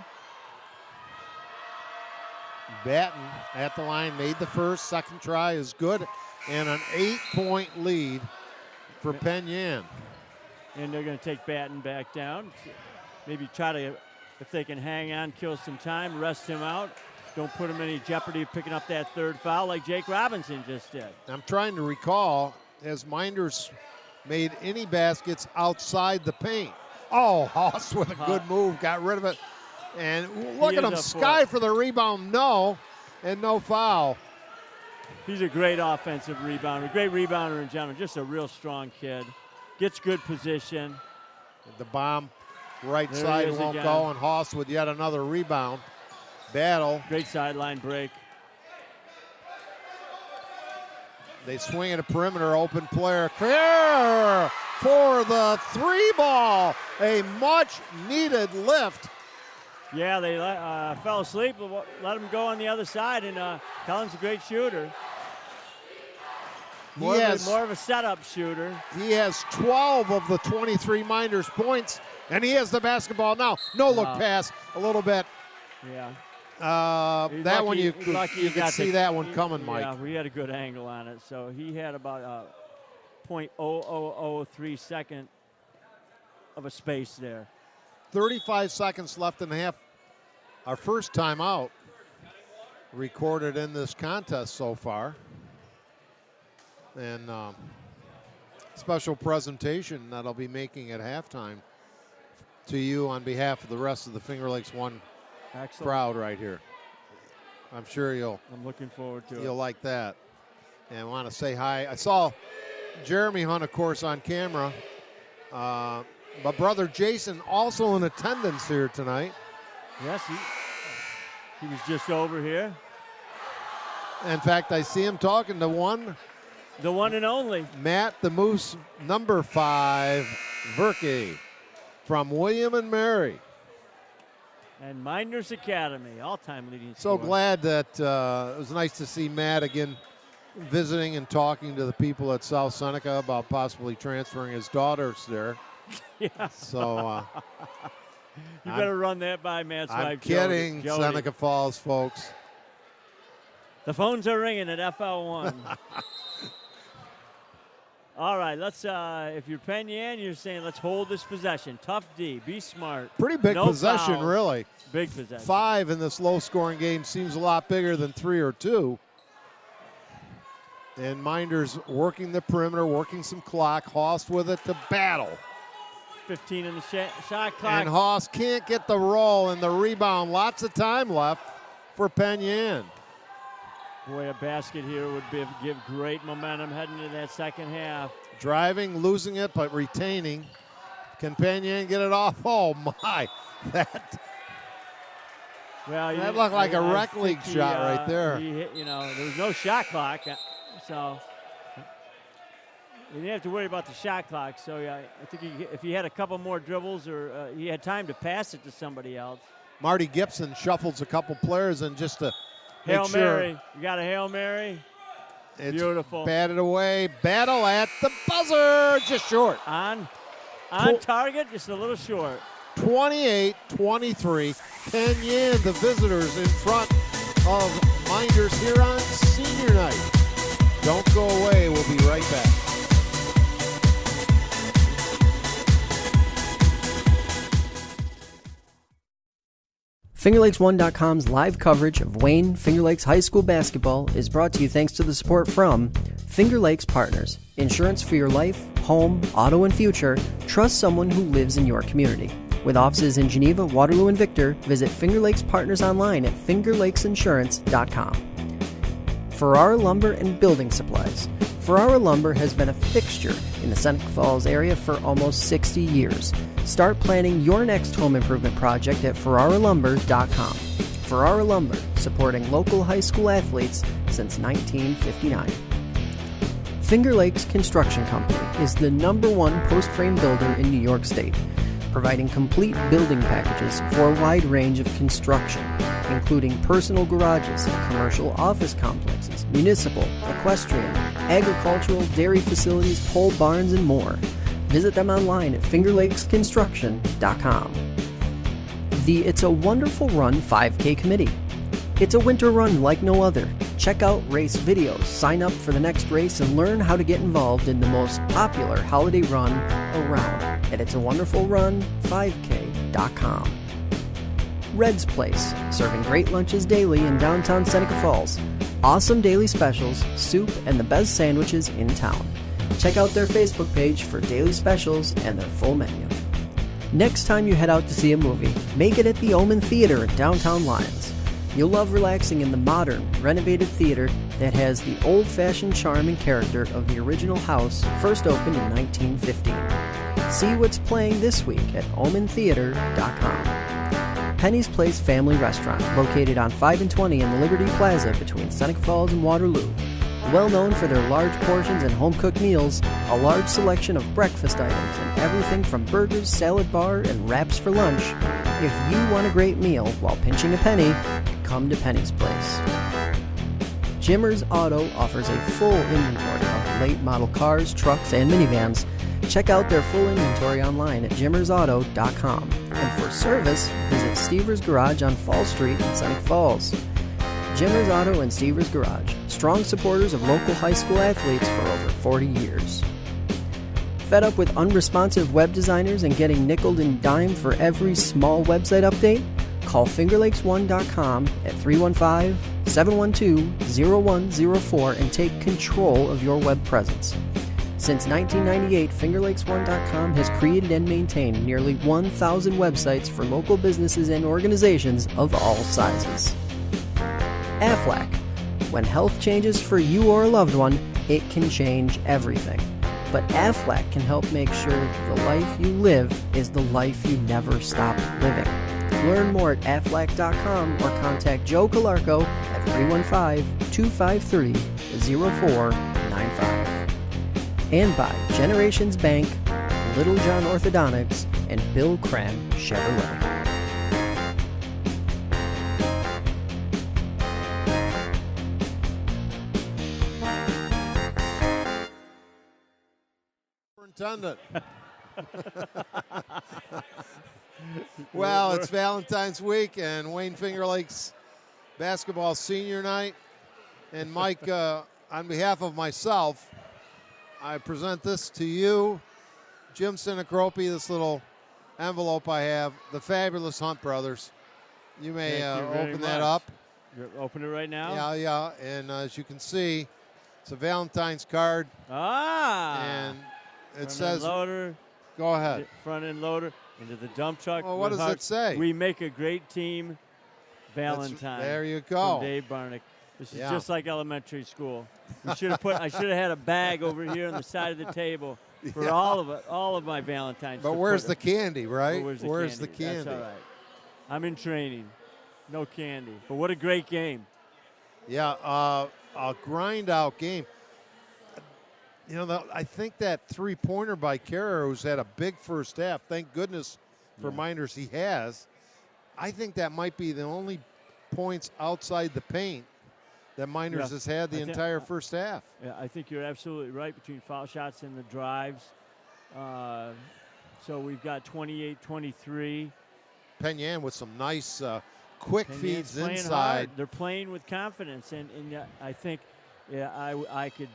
Batten at the line, made the first. Second try is good. And an 8-point lead for Penn Yan. And they're going to take Batten back down. Maybe try to, if they can hang on, kill some time, rest him out. Don't put him in any jeopardy of picking up that third foul like Jake Robinson just did. I'm trying to recall, has Mynderse made any baskets outside the paint? Oh, Haas with a good move, got rid of it. And look at him, Sky for the rebound, no, and no foul. He's a great offensive rebounder, great rebounder in general, just a real strong kid. Gets good position. The bomb right side won't go, and Haas with yet another rebound. Battle. Great sideline break. They swing at a perimeter, open player. Clear for the 3 ball. A much needed lift. Yeah, they fell asleep, let him go on the other side, and Cullen's a great shooter. More of a setup shooter. He has 12 of the 23 Mynderse points, and he has the basketball now. No look pass, a little bit. Yeah. That one you could see that one coming, Mike. Yeah, we had a good angle on it. So he had about 0.0003 second of a space there. 35 seconds left in the half. Our first timeout recorded in this contest so far. And special presentation that I'll be making at halftime to you on behalf of the rest of the Finger Lakes 1 crowd right here. I'm sure I'm looking forward to it. You'll like that. And I want to say hi. I saw Jeremy Hunt, of course, on camera. But brother Jason also in attendance here tonight. Yes, he was just over here. In fact, I see him talking to the one and only Matt the Moose, number 5, Verke from William and Mary. And Mynderse Academy, all-time leading So scorer. glad that it was nice to see Matt again visiting and talking to the people at South Seneca about possibly transferring his daughters there. Yeah. So you better run that by Matt's wife. I'm kidding, Jody. Seneca Falls folks. The phones are ringing at FL1. All right, let's. If you're Penn Yan, you're saying let's hold this possession. Tough D, be smart. Pretty big No possession, fouls. really. Big possession. 5 in this low-scoring game seems a lot bigger than 3 or 2. And Mynderse working the perimeter, working some clock. Host with it to battle. 15 in the shot clock. And Hoss can't get the roll and the rebound. Lots of time left for Penn Yan. Boy, a basket here would give great momentum heading into that second half. Driving, losing it, but retaining. Can Penn Yan get it off? Oh, my. That looked like a rec league shot right there. He hit, there was no shot clock, so you didn't have to worry about the shot clock. So yeah, I think if he had a couple more dribbles or he had time to pass it to somebody else. Marty Gibson shuffles a couple players and just to Hail Mary. You got a Hail Mary? It's beautiful. Batted away. Battle at the buzzer. Just short. On target, just a little short. 28-23. Penn Yan, the visitors, in front of Mynderse here on senior night. Don't go away. We'll be right back. FingerLakes1.com's live coverage of Wayne Finger Lakes High School basketball is brought to you thanks to the support from Finger Lakes Partners. Insurance for your life, home, auto, and future. Trust someone who lives in your community. With offices in Geneva, Waterloo, and Victor, visit Finger Lakes Partners online at fingerlakesinsurance.com. Ferrara Lumber and Building Supplies. Ferrara Lumber has been a fixture in the Seneca Falls area for almost 60 years. Start planning your next home improvement project at ferraralumber.com. Ferrara Lumber, supporting local high school athletes since 1959. Finger Lakes Construction Company is the #1 post-frame builder in New York State, providing complete building packages for a wide range of construction, including personal garages, commercial office complexes, municipal, equestrian, agricultural, dairy facilities, pole barns, and more. Visit them online at fingerlakesconstruction.com. The It's a Wonderful Run 5K Committee. It's a winter run like no other. Check out race videos, sign up for the next race, and learn how to get involved in the most popular holiday run around at itsawonderfulrun5k.com. Red's Place, serving great lunches daily in downtown Seneca Falls. Awesome daily specials, soup, and the best sandwiches in town. Check out their Facebook page for daily specials and their full menu. Next time you head out to see a movie, make it at the Omen Theater in downtown Lyons. You'll love relaxing in the modern, renovated theater that has the old-fashioned charm and character of the original house, first opened in 1915. See what's playing this week at omentheater.com. Penny's Place Family Restaurant, located on 5 and 20 in the Liberty Plaza between Seneca Falls and Waterloo. Well known for their large portions and home-cooked meals, a large selection of breakfast items, and everything from burgers, salad bar, and wraps for lunch. If you want a great meal while pinching a penny, come to Penny's Place. Jimmer's Auto offers a full inventory of late model cars, trucks, and minivans. Check out their full inventory online at jimmersauto.com. And for service, visit Stever's Garage on Fall Street in Seneca Falls. Jimmer's Auto and Stever's Garage, strong supporters of local high school athletes for over 40 years. Fed up with unresponsive web designers and getting nickeled and dimed for every small website update? Call FingerLakes1.com at 315-712-0104 and take control of your web presence. Since 1998, FingerLakes1.com has created and maintained nearly 1,000 websites for local businesses and organizations of all sizes. Aflac. When health changes for you or a loved one, it can change everything. But Aflac can help make sure the life you live is the life you never stop living. Learn more at aflac.com or contact Joe Calarco at 315-253-0495. And by Generations Bank, Little John Orthodontics, and Bill Cram Chevrolet. intended. Well, it's Valentine's week and Wayne Finger Lakes basketball senior night. And Mike, on behalf of myself, I present this to you, Jim Seneca, this little envelope I have, the fabulous Hunt brothers. You may open that up. You're open it right now? Yeah. And as you can see, it's a Valentine's card. And it says, loader. Go ahead. Front end loader into the dump truck. Well, what does it say? We make a great team, Valentine. There you go. From Dave Barnick. This is just like elementary school. I should have had a bag over here on the side of the table for all of my Valentines. But where's the candy, right? Where's the candy? That's all right. I'm in training. No candy. But what a great game. Yeah, a grind-out game. You know, I think that three-pointer by Kerr, who's had a big first half, thank goodness for Mynderse he has, I think that might be the only points outside the paint that Mynderse has had the entire first half. Yeah, I think you're absolutely right between foul shots and the drives. So we've got 28-23. Penn Yan with some nice quick feeds inside. Hard. They're playing with confidence, and I think I could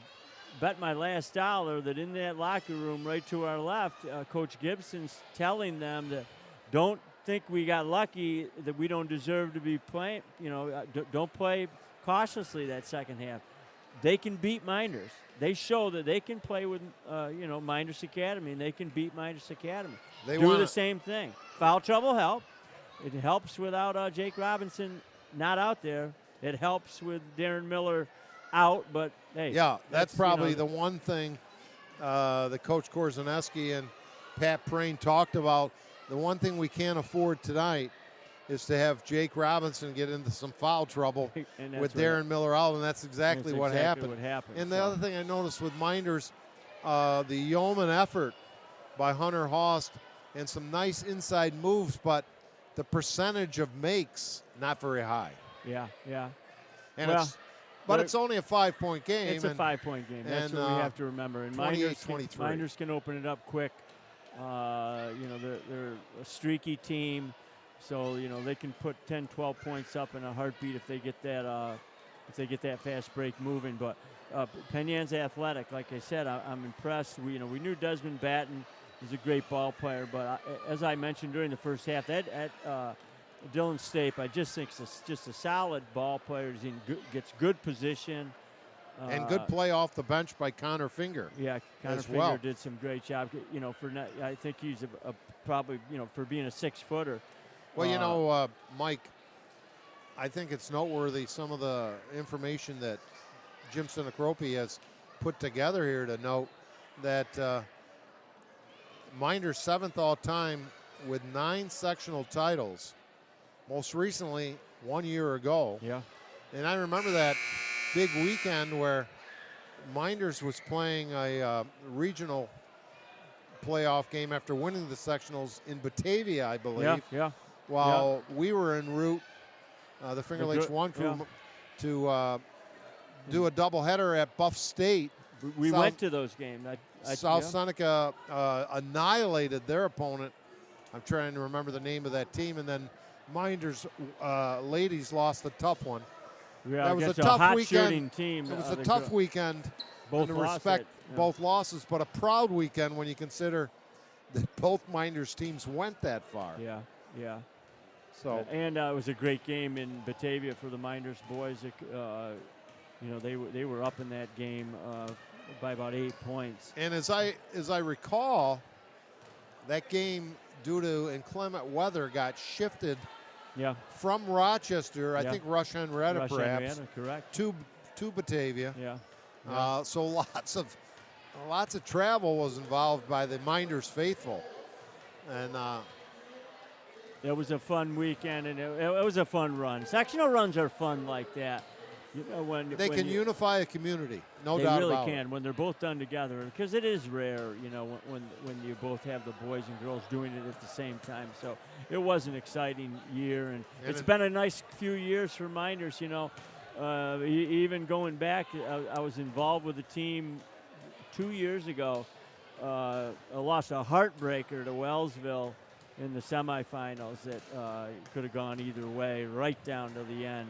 bet my last dollar that in that locker room right to our left, Coach Gibson's telling them that don't think we got lucky, that we don't deserve to be playing. You know, don't play cautiously that second half. They can beat Mynderse. They show that they can play with, Mynderse Academy, and they can beat Mynderse Academy. They do the same thing. Foul trouble help. It helps without Jake Robinson not out there. It helps with Darren Miller out, but hey. Yeah, that's probably the one thing that Coach Korzaneski and Pat Prain talked about. The one thing we can't afford tonight is to have Jake Robinson get into some foul trouble with Darren Miller out, and that's exactly what happened. And the other thing I noticed with Mynderse, the yeoman effort by Hunter Host and some nice inside moves, but the percentage of makes not very high. Yeah. And it's only a 5-point game. It's a 5-point game. That's what we have to remember. And Mynderse can open it up quick. They're a streaky team, so they can put 10, 12 points up in a heartbeat if they get that fast break moving. But Penn Yan's athletic. Like I said, I'm impressed. We knew Desmond Batten is a great ball player, but as I mentioned during the first half, Dylan Stape, I just think is just a solid ball player. Gets good position. And good play off the bench by Connor Finger. Yeah, Connor Finger did some great job. I think he's probably for being a 6-footer. Well, Mike, I think it's noteworthy some of the information that Jim Seneca has put together here to note that Mynderse 7th all-time with 9 sectional titles. Most recently, 1 year ago. Yeah. And I remember that big weekend where Mynderse was playing a regional playoff game after winning the sectionals in Batavia, I believe. Yeah. While we were en route, the Finger Lakes 1 crew, to do a doubleheader at Buff State. We went to those games. South Seneca annihilated their opponent. I'm trying to remember the name of that team. And then Mynderse ladies lost a tough one. Yeah, that was a tough weekend. Team, it was a tough weekend. Both both losses, but a proud weekend when you consider that both Mynderse teams went that far. Yeah. So and it was a great game in Batavia for the Mynderse boys. They were up in that game by about 8 points. And as I recall, that game, due to inclement weather, got shifted. Yeah. From Rochester, I think Rush Henrietta perhaps, correct. to Batavia. Yeah. So lots of travel was involved by the Mynderse faithful, and it was a fun weekend, and it was a fun run. Sectional runs are fun like that. When they can unify a community, no doubt about it. They really can when they're both done together, because it is rare, when you both have the boys and girls doing it at the same time. So it was an exciting year, and it's been a nice few years for Mynderse. Even going back, I was involved with the team 2 years ago lost a heartbreaker to Wellsville in the semifinals that could have gone either way, right down to the end.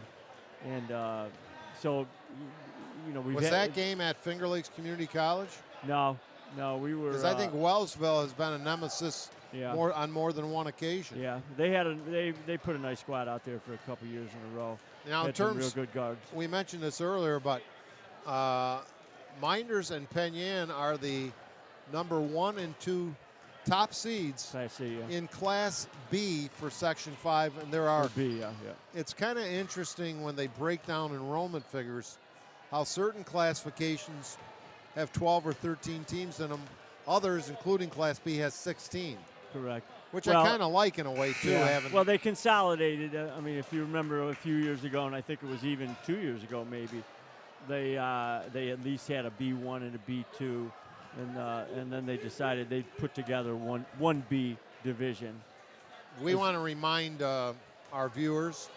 And so, you know, was that game at Finger Lakes Community College? No, we were. Because I think Wellsville has been a nemesis on more than one occasion. Yeah, they put a nice squad out there for a couple years in a row. Now, in terms, real good guards. We mentioned this earlier, but Mynderse and Penn Yan are the number 1 and 2 top seeds in Class B for Section 5, and there are. B, yeah. It's kind of interesting when they break down enrollment figures, how certain classifications have 12 or 13 teams in them. Others, including Class B, has 16. Correct. Which I kind of like in a way, too. Yeah. Well, they consolidated. I mean, if you remember a few years ago, and I think it was even 2 years ago maybe, they at least had a B1 and a B2, and then they decided they'd put together one B division. We want to remind our viewers,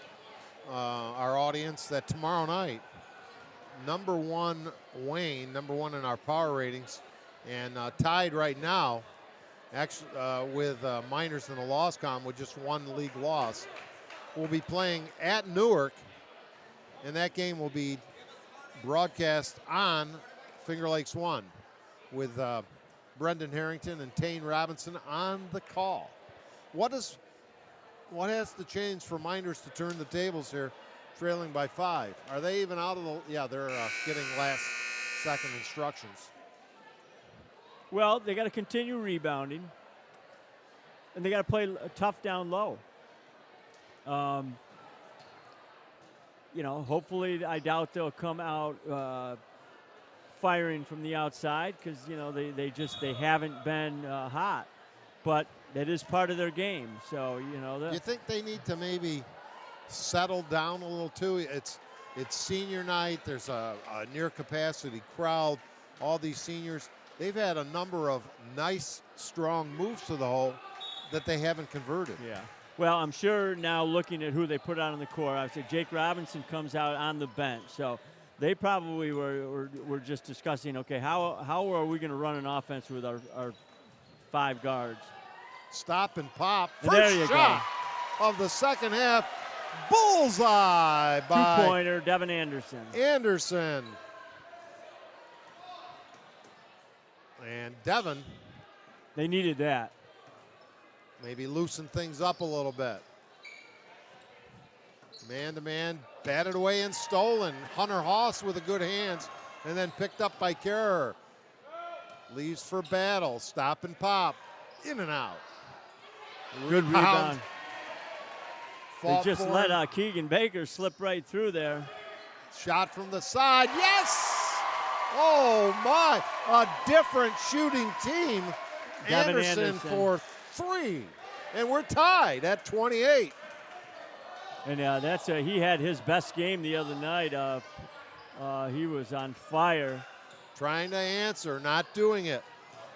our audience, that tomorrow night, number 1 Wayne, number 1 in our power ratings, and tied right now, actually with Mynderse in the loss column with just 1 league loss, will be playing at Newark, and that game will be broadcast on Finger Lakes 1 with Brendan Harrington and Tane Robinson on the call. What has to change for Mynderse to turn the tables here, trailing by 5? Are they even out of the? Yeah, they're getting last second instructions. Well, they got to continue rebounding, and they got to play tough down low. You know, hopefully, I doubt they'll come out firing from the outside because, you know, they haven't been hot. But that is part of their game. So, you know. You think they need to maybe settle down a little, too? It's senior night. There's a near-capacity crowd. All these seniors. They've had a number of nice, strong moves to the hole that they haven't converted. Yeah. Well, I'm sure now looking at who they put out on the court, I would say Jake Robinson comes out on the bench. So they probably were just discussing, okay, how are we going to run an offense with our 5 guards? Stop and pop. And there you shot of the second half. Bullseye by 2-pointer, Devin Anderson. And Devin. They needed that. Maybe loosen things up a little bit. Man-to-man, batted away and stolen. Hunter Haas with a good hands, and then picked up by Kerr. Leaves for Battle. Stop and pop. In and out. Good rebound. They Fought just let Keegan Baker slip right through there. Shot from the side. Yes! Oh, my. A different shooting team. Anderson for 3. And we're tied at 28. And he had his best game the other night. He was on fire. Trying to answer, not doing it,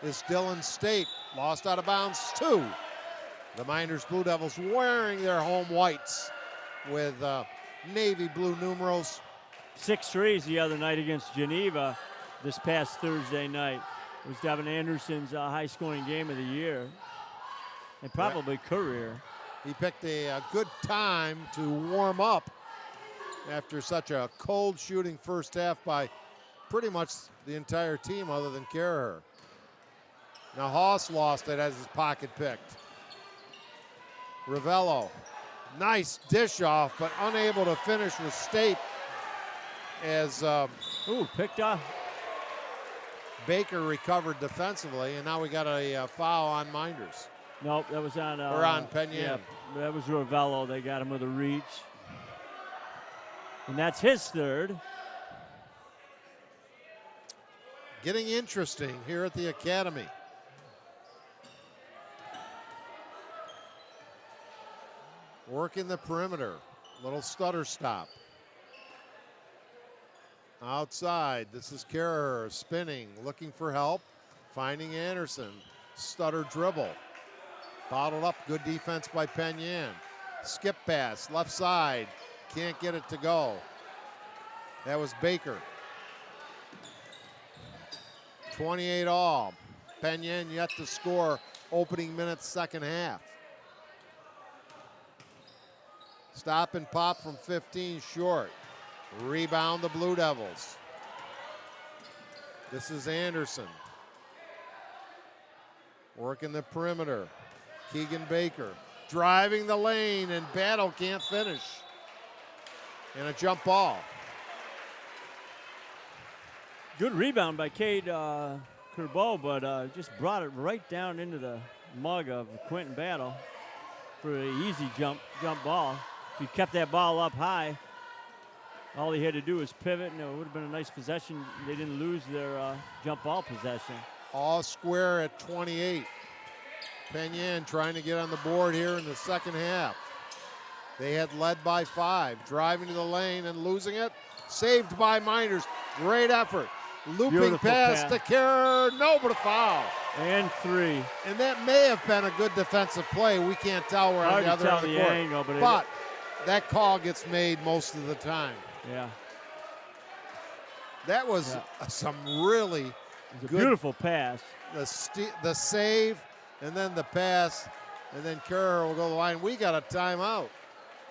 is Dillon State. Lost out of bounds, 2. The Mynderse Blue Devils wearing their home whites with navy blue numerals. 6 threes the other night against Geneva this past Thursday night. It was Devin Anderson's high-scoring game of the year and probably career. He picked a good time to warm up after such a cold shooting first half by pretty much the entire team other than Kerr. Now Haas lost it as his pocket picked. Ravello, nice dish off, but unable to finish with State as picked up. Baker recovered defensively, and now we got a foul on Mynderse. Nope, that was on Penn Yan. Yeah, that was Ravello. They got him with a reach. And that's his 3rd. Getting interesting here at the Academy. Working the perimeter. Little stutter stop. Outside, this is Kerr spinning, looking for help, finding Anderson. Stutter dribble. Bottled up, good defense by Penn Yan. Skip pass, left side, can't get it to go. That was Baker. 28 all. Penn Yan yet to score opening minutes, second half. Stop and pop from 15 short. Rebound the Blue Devils. This is Anderson. Working the perimeter. Keegan Baker driving the lane, and Battle can't finish. And a jump ball. Good rebound by Cade Kerbo, but just brought it right down into the mug of Quentin Battle for an easy jump ball. If he kept that ball up high, all he had to do was pivot, and it would have been a nice possession. They didn't lose their jump ball possession. All square at 28. Penn Yan trying to get on the board here in the second half. They had led by 5, driving to the lane and losing it. Saved by Mynderse. Great effort. Looping Beautiful pass pass to Kerr. No, but a foul. And 3. And that may have been a good defensive play. We can't tell. We're on the other end of the court. Angle, but that call gets made most of the time. Yeah. That was some really good, beautiful pass. The save, and then the pass, and then Kerr will go to the line. We got a timeout.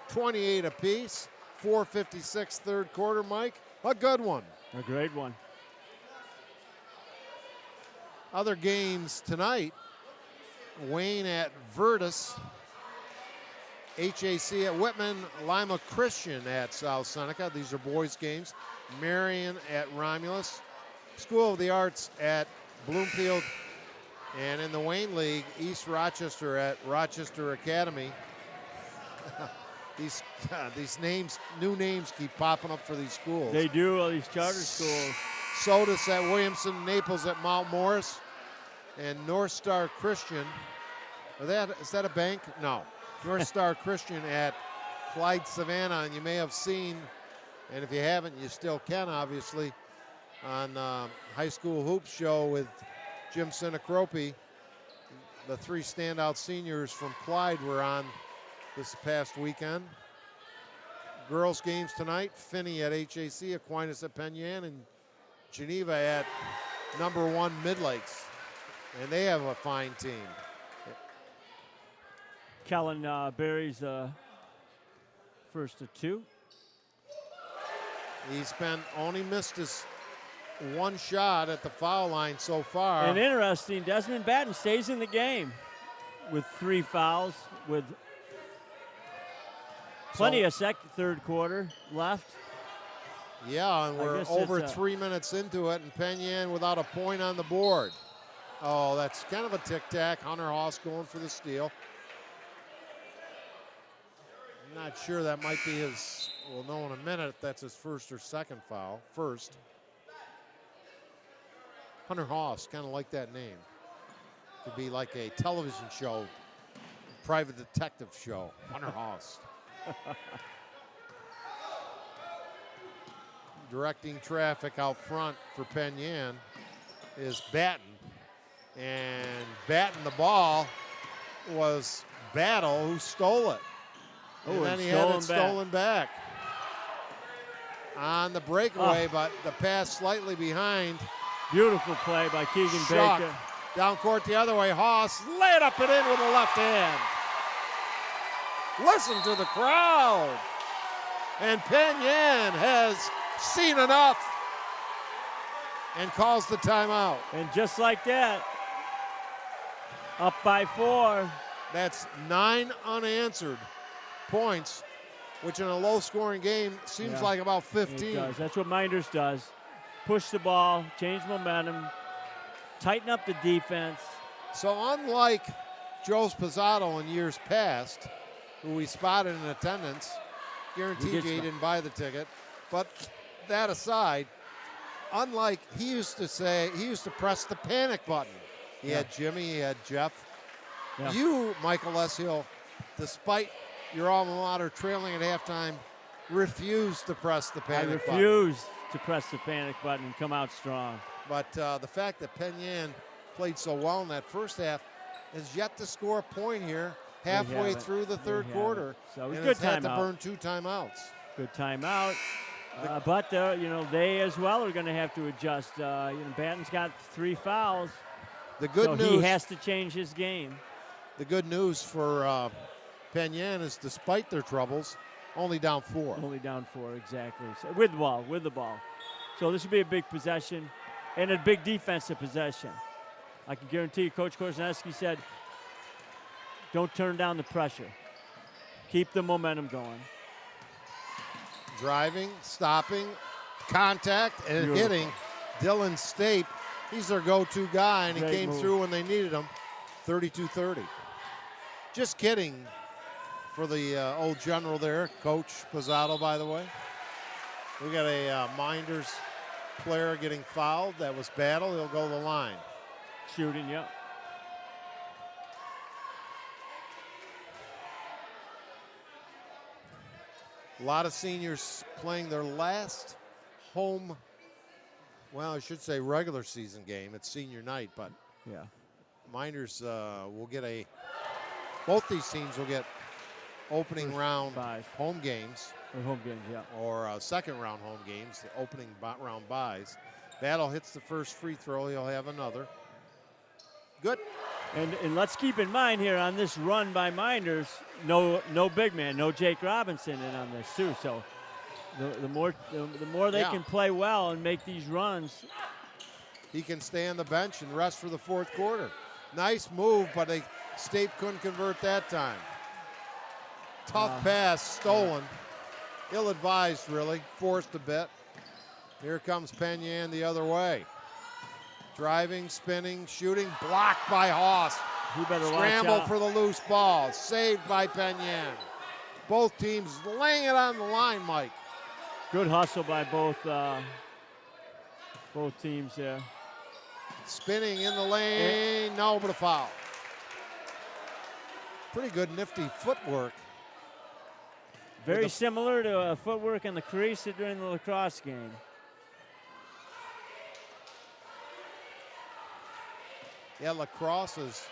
28 apiece, 4:56 third quarter, Mike. A good one. A great one. Other games tonight, Wayne at Virtus, HAC at Whitman, Lima Christian at South Seneca. These are boys' games. Marion at Romulus, School of the Arts at Bloomfield, and in the Wayne League, East Rochester at Rochester Academy. These names, new names keep popping up for these schools. They do, all these charter schools. Sodas at Williamson, Naples at Mount Morris, and North Star Christian. Is that a bank? No. North Star Christian at Clyde Savannah, and you may have seen, and if you haven't, you still can, obviously, on High School Hoops show with Jim Sinacropi. The 3 standout seniors from Clyde were on this past weekend. Girls games tonight, Finney at HAC, Aquinas at Penn Yan, and Geneva at #1 Mid-Lakes. And they have a fine team. Kellen Berry's first of 2. He's only missed his 1 shot at the foul line so far. And interesting, Desmond Batten stays in the game with 3 fouls, with plenty of third quarter left. Yeah, and we're over 3 minutes into it, and Penn Yan without a point on the board. Oh, that's kind of a tic-tac. Hunter Haas going for the steal. I'm not sure, that might be his, we'll know in a minute if that's his first or second foul. First. Hunter Haas, kind of like that name. Could be like a television show, private detective show. Hunter Haas. Directing traffic out front for Penn Yan is Batten. And Batten, the ball was Battle who stole it. And then he had it stolen back. On the breakaway, but the pass slightly behind. Beautiful play by Keegan Baker. Down court the other way. Haas laid up and in with the left hand. Listen to the crowd. And Penn Yan has seen enough and calls the timeout. And just like that, up by 4. That's 9 unanswered points, which in a low-scoring game seems like about 15. It does. That's what Mynderse does. Push the ball, change momentum, tighten up the defense. So unlike Joe Spazzato in years past, who we spotted in attendance, guaranteed he didn't buy the ticket, but that aside, unlike he used to press the panic button. He had Jimmy, he had Jeff. Yeah. You, Mike Alessio, despite your alma mater trailing at halftime, refused to press the panic button. I refused to press the panic button and come out strong. But the fact that Penn Yan played so well in that first half has yet to score a point here halfway through the third quarter. So it was and good it's had to timeout. burn 2 timeouts. Good timeout. But they as well are going to have to adjust. Batten's got 3 fouls. The good so news. he has to change his game. The good news for Penn Yan is, despite their troubles, only down 4. Only down 4, exactly. So with the ball. So this would be a big possession and a big defensive possession. I can guarantee you, Coach Korzeniski said, don't turn down the pressure. Keep the momentum going. Driving, stopping, contact, and Beautiful. hitting. Dylan Stape, he's their go-to guy, and he Great came move. through when they needed him. 32-30. Just kidding for the old general there, Coach Pizzato, by the way. We got a Mynderse player getting fouled. That was Battle. He'll go to the line. Shooting, yeah. A lot of seniors playing their last home, well, I should say regular season game. It's senior night, but Yeah. Mynderse will get both these teams will get opening round buys. home games, Or home games, yeah. or second round home games, the opening round buys. Battle hits the first free throw, he'll have another. Good. And let's keep in mind here on this run by Mynderse, no big man, no Jake Robinson in on this too. So the more they Yeah. can play well and make these runs. He can stay on the bench and rest for the fourth quarter. Nice move, but Stape couldn't convert that time. Tough pass, stolen. Ill-advised, really, forced a bit. Here comes Penn Yan the other way. Driving, spinning, shooting, blocked by Haas. He better watch Scramble out. for the loose ball, saved by Penn Yan. Both teams laying it on the line, Mike. Good hustle by both teams there. Spinning in the lane, no, but a foul. Pretty good, nifty footwork. Very similar to footwork in the crease during the lacrosse game. Yeah, lacrosse has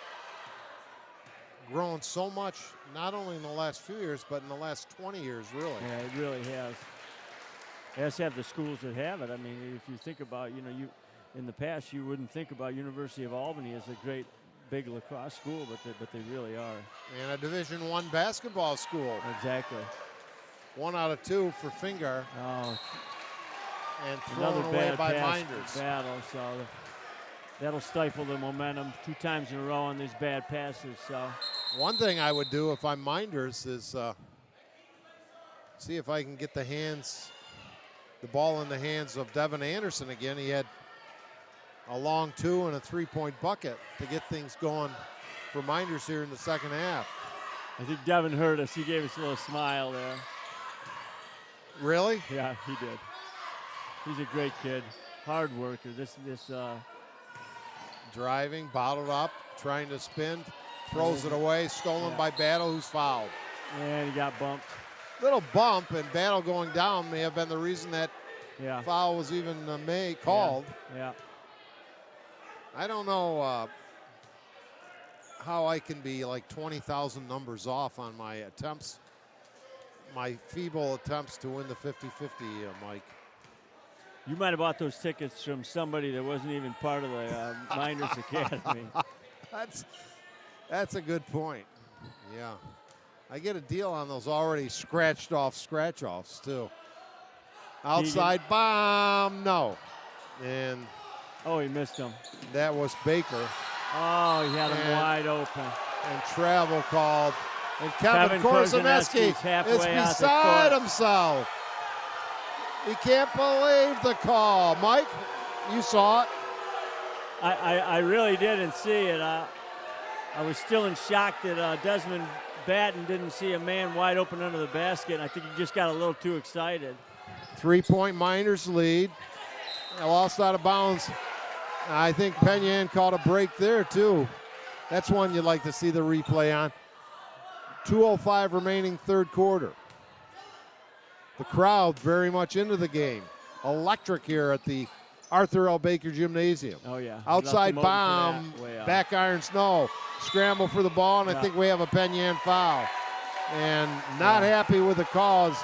grown so much, not only in the last few years, but in the last 20 years, really. Yeah, it really has. It has to have the schools that have it. I mean, if you think about, you in the past, you wouldn't think about University of Albany as a great big lacrosse school, but they really are. And a Division I basketball school. Exactly. 1 out of 2 for Fingar, Oh, and another thrown away bad by pass Mynderse. battle, so that'll stifle the momentum 2 times in a row on these bad passes. So One thing I would do if I'm Mynderse is see if I can get the ball in the hands of Devin Anderson again. He had a long 2 and a 3-point bucket to get things going for Mynderse here in the second half. I think Devin heard us. He gave us a little smile there. Really? Yeah, he did. He's a great kid, hard worker. This Driving, bottled up, trying to spin, throws it away, stolen by Battle, who's fouled. and he got bumped. Little bump, and Battle going down may have been the reason that Yeah. foul was even called. Yeah. I don't know how I can be like 20,000 numbers off on my attempts, my feeble attempts to win the 50-50, Mike. You might have bought those tickets from somebody that wasn't even part of the Mynderse Academy. That's a good point. Yeah. I get a deal on those already scratched off scratch-offs, too. Outside bomb, no. And oh, he missed him. that was Baker. Oh, he had him And- wide open. And travel called. And Kevin Korzenetski's Korzenetski halfway is out the beside court. himself. He can't believe the call. Mike, you saw it. I really didn't see it. I was still in shock that Desmond Batten didn't see a man wide open under the basket. I think he just got a little too excited. 3-point Mynderse lead. Lost out of bounds. I think Penn Yan caught a break there, too. That's one you'd like to see the replay on. 2:05 remaining third quarter. The crowd very much into the game. Electric here at the Arthur L. Baker Gymnasium. Oh, yeah. Outside Left him open for bomb, that. Way out. back irons, no. Scramble for the ball, and I Yeah. think we have a Penn Yan foul. And not happy with the cause,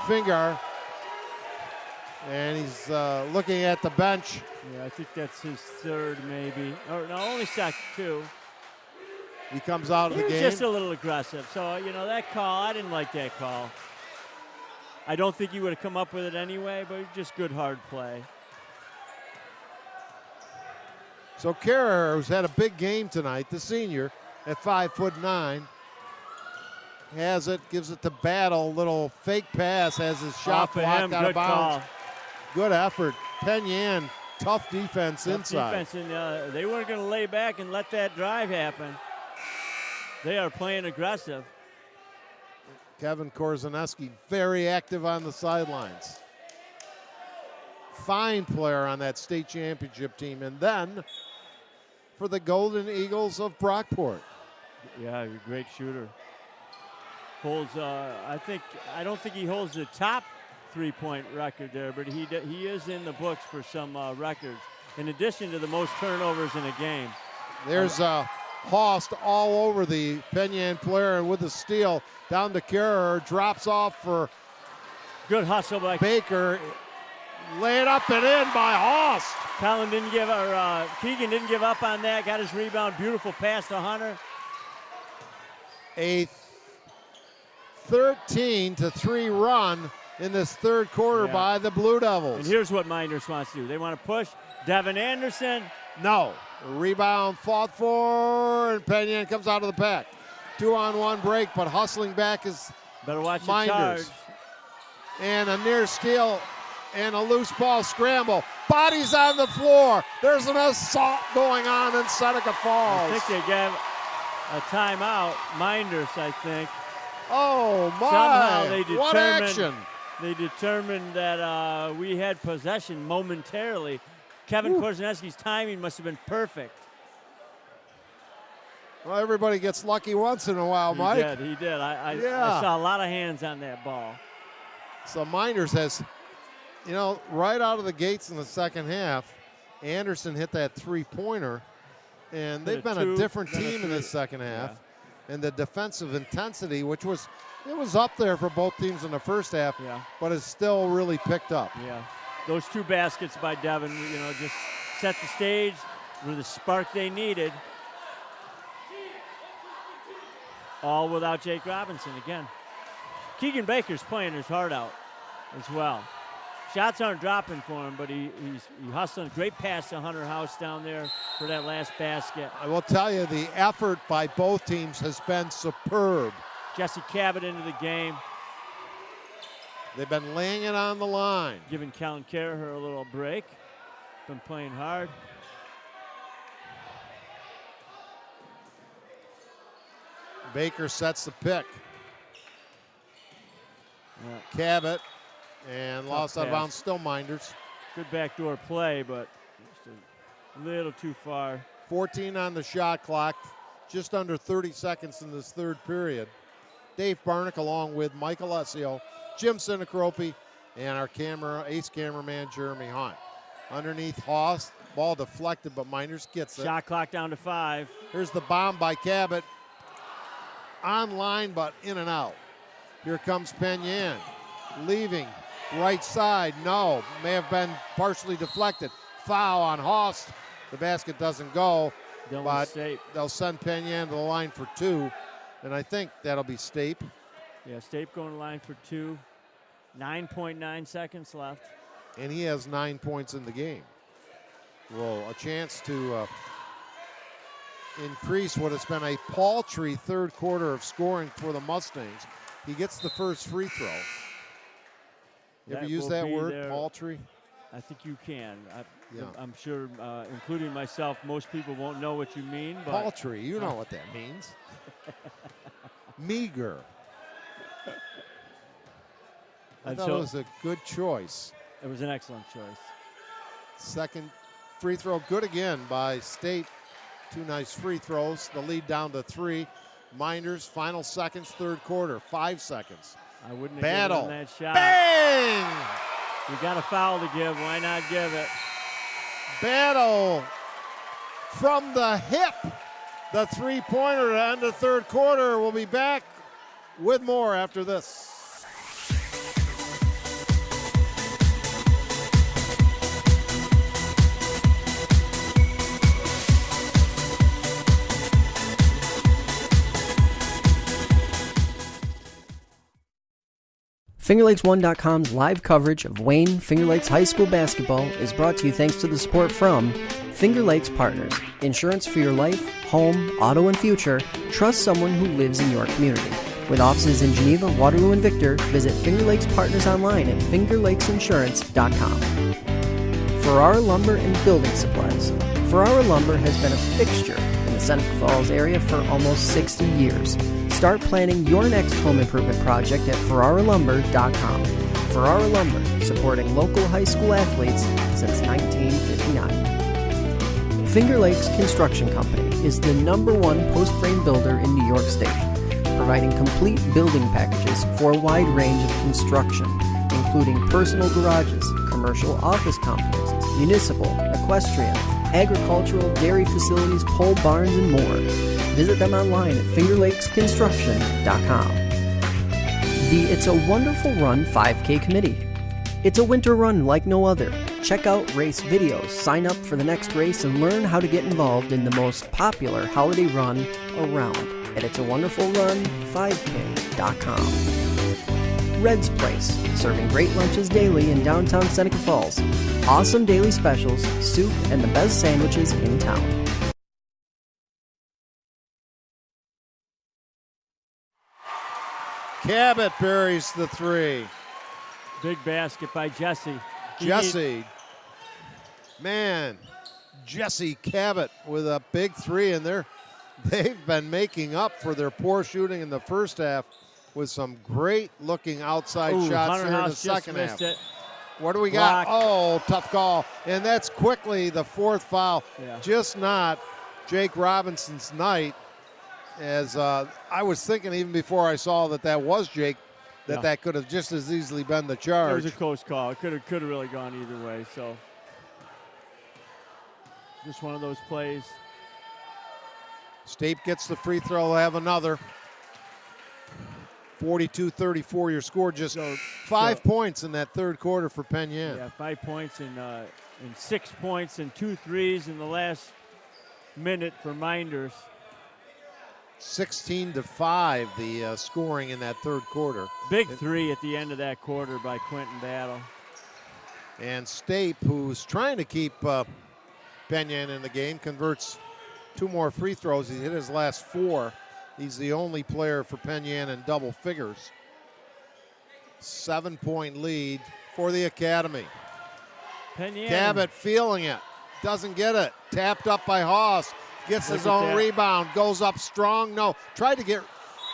Fingar. And he's looking at the bench. Yeah, I think that's his third, maybe. Or no, only second, two. He comes out of the game. Just a little aggressive. So, that call, I didn't like that call. I don't think he would have come up with it anyway, but just good hard play. So Kerr, who's had a big game tonight, the senior, at 5'9", has it, gives it to Battle, little fake pass, has his shot blocked out of bounds. Good effort. Penn Yan, tough defense inside. Defense, and they weren't going to lay back and let that drive happen. They are playing aggressive. Kevin Korzaneski, very active on the sidelines. Fine player on that state championship team. And then for the Golden Eagles of Brockport. Yeah, you're a great shooter. Holds, I don't think he holds the top three-point record there, but he is in the books for some records, in addition to the most turnovers in a game. There's Host all over the Penn Yan player, and with the steal down to Kerr, drops off for good hustle by Baker. Laid up and in by Host. Keegan didn't give up on that. Got his rebound. Beautiful pass to Hunter. A 13-3 run in this third quarter by the Blue Devils. And here's what Mynderse wants to do. They want to push. Devin Anderson. No. Rebound fought for, and Penn Yan comes out of the pack. 2-on-1 break, but hustling back is better watch Mynderse. the charge. And a near steal and a loose ball scramble. Bodies on the floor. There's an assault going on in Seneca Falls. I think they gave a timeout. Minders, I think. Oh, my. Somehow they determined, what action. They determined that we had possession momentarily. Kevin Korzaneski's timing must have been perfect. Well, everybody gets lucky once in a while, Mike. He did. I saw a lot of hands on that ball. So Mynderse has, right out of the gates in the second half, Anderson hit that three-pointer, and they've been a different team in the second half. Yeah. And the defensive intensity, it was up there for both teams in the first half, but it's still really picked up. Yeah. Those two baskets by Devin, just set the stage with the spark they needed. All without Jake Robinson again. Keegan Baker's playing his heart out as well. Shots aren't dropping for him, but he's hustling. Great pass to Hunter House down there for that last basket. I will tell you, the effort by both teams has been superb. Jesse Cabot into the game. They've been laying it on the line. Giving Kellen Carraher a little break. Been playing hard. Baker sets the pick. Yeah. Cabot, and Tough lost out of pass. bounds, still Mynderse. Good backdoor play, but just a little too far. 14 on the shot clock, just under 30 seconds in this third period. Dave Barnick along with Mike Alessio, Jim Sinacropi, and our ace cameraman Jeremy Hunt. Underneath Hoss, ball deflected, but Mynderse gets it. Shot clock down to 5. Here's the bomb by Cabot. On line, but in and out. Here comes Penn Yan, leaving right side. No, may have been partially deflected. Foul on Host. The basket doesn't go, but they'll send Penn Yan to the line for 2, and I think that'll be Stape. Yeah, Stape going to line for 2. 9.9 seconds left. And he has 9 points in the game. Well, a chance to increase what has been a paltry third quarter of scoring for the Mustangs. He gets the first free throw. You ever use that word, paltry? I think you can. I'm sure, including myself, most people won't know what you mean. But paltry, you know what that means. Meager. I thought it was a good choice. It was an excellent choice. Second free throw, good again by State. 2 nice free throws. The lead down to 3. Mynderse, final seconds, third quarter, 5 seconds. I wouldn't have given him that shot. Bang! You got a foul to give. Why not give it? Battle from the hip. The three-pointer to end the third quarter. We'll be back with more after this. FingerLakes1.com's live coverage of Wayne Finger Lakes High School basketball is brought to you thanks to the support from Finger Lakes Partners. Insurance for your life, home, auto, and future. Trust someone who lives in your community. With offices in Geneva, Waterloo, and Victor, visit Finger Lakes Partners online at fingerlakesinsurance.com. Ferrara Lumber and Building Supplies. Ferrara Lumber has been a fixture in the Seneca Falls area for almost 60 years. Start planning your next home improvement project at ferraralumber.com. Ferrara Lumber, supporting local high school athletes since 1959. Finger Lakes Construction Company is the #1 post-frame builder in New York State, providing complete building packages for a wide range of construction, including personal garages, commercial office complexes, municipal, equestrian, agricultural, dairy facilities, pole barns, and more. Visit them online at fingerlakesconstruction.com. The It's a Wonderful Run 5K Committee. It's a winter run like no other. Check out race videos, sign up for the next race, and learn how to get involved in the most popular holiday run around at itsawonderfulrun5k.com. Red's Place, serving great lunches daily in downtown Seneca Falls. Awesome daily specials, soup, and the best sandwiches in town. Cabot buries the three. Big basket by Jesse. Jesse. Man, Jesse Cabot with a big three, and they've been making up for their poor shooting in the first half with some great-looking outside shots Hunter here in the House second half. It. What do we got? Block. Oh, tough call. And that's quickly the fourth foul. Yeah. Just not Jake Robinson's night. As I was thinking even before I saw that was Jake, that could have just as easily been the charge. It was a close call. It could have really gone either way. So just one of those plays. Stape gets the free throw. They'll have another. 42-34 your score. Just 5 points in that third quarter for Penn Yan. Yeah, 5 points and 6 points and 2 threes in the last minute for Mynderse. 16-5 the scoring in that third quarter. Big three at the end of that quarter by Quentin Battle. And Stape, who's trying to keep Penn Yan in the game, converts 2 more free throws. He hit his last 4. He's the only player for Penn Yan in double figures. 7-point lead for the Academy. Penn Yan. Cabot feeling it. Doesn't get it. Tapped up by Haas. Gets his own rebound. Goes up strong. No. Tried to get.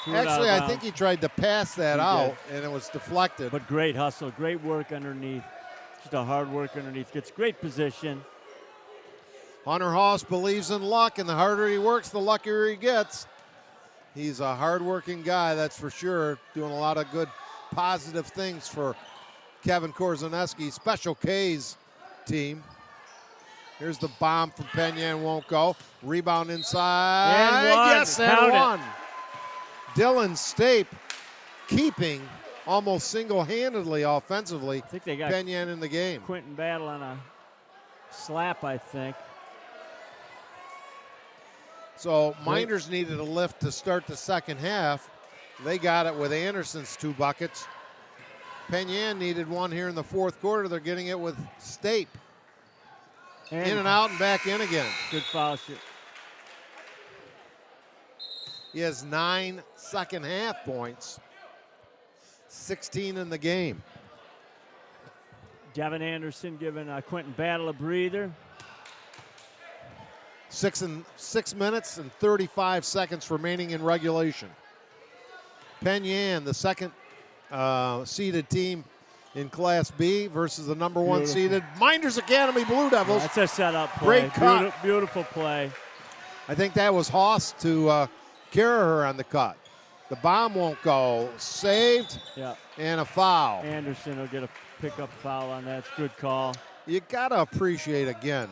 Actually, I think he tried to pass that out, and it was deflected. But great hustle. Great work underneath. Just a hard work underneath. Gets great position. Hunter Haas believes in luck, and the harder he works, the luckier he gets. He's a hard-working guy, that's for sure. Doing a lot of good, positive things for Kevin Korzaneski, Special K's team. Here's the bomb from Penn Yan, won't go. Rebound inside. And one. Yes, and one. Dylan Stape keeping almost single-handedly offensively I think they got Penn Yan in the game. Quentin Battle on a slap, I think. So Mynderse needed a lift to start the second half. They got it with Anderson's 2 buckets. Penn Yan needed one here in the fourth quarter. They're getting it with Stape. In and out and back in again. Good foul shoot. He has 9 second half points, 16 in the game. Devin Anderson giving Quentin Battle a breather. 6 minutes and 35 seconds remaining in regulation. Penn Yan, the second seeded team in Class B versus the #1 seeded Mynderse Academy Blue Devils. That's a setup play. Great cut. Beautiful play. I think that was Haas to carry her on the cut. The bomb won't go. Saved. Yeah. And a foul. Anderson will get a pickup foul on that. It's a good call. You got to appreciate, again,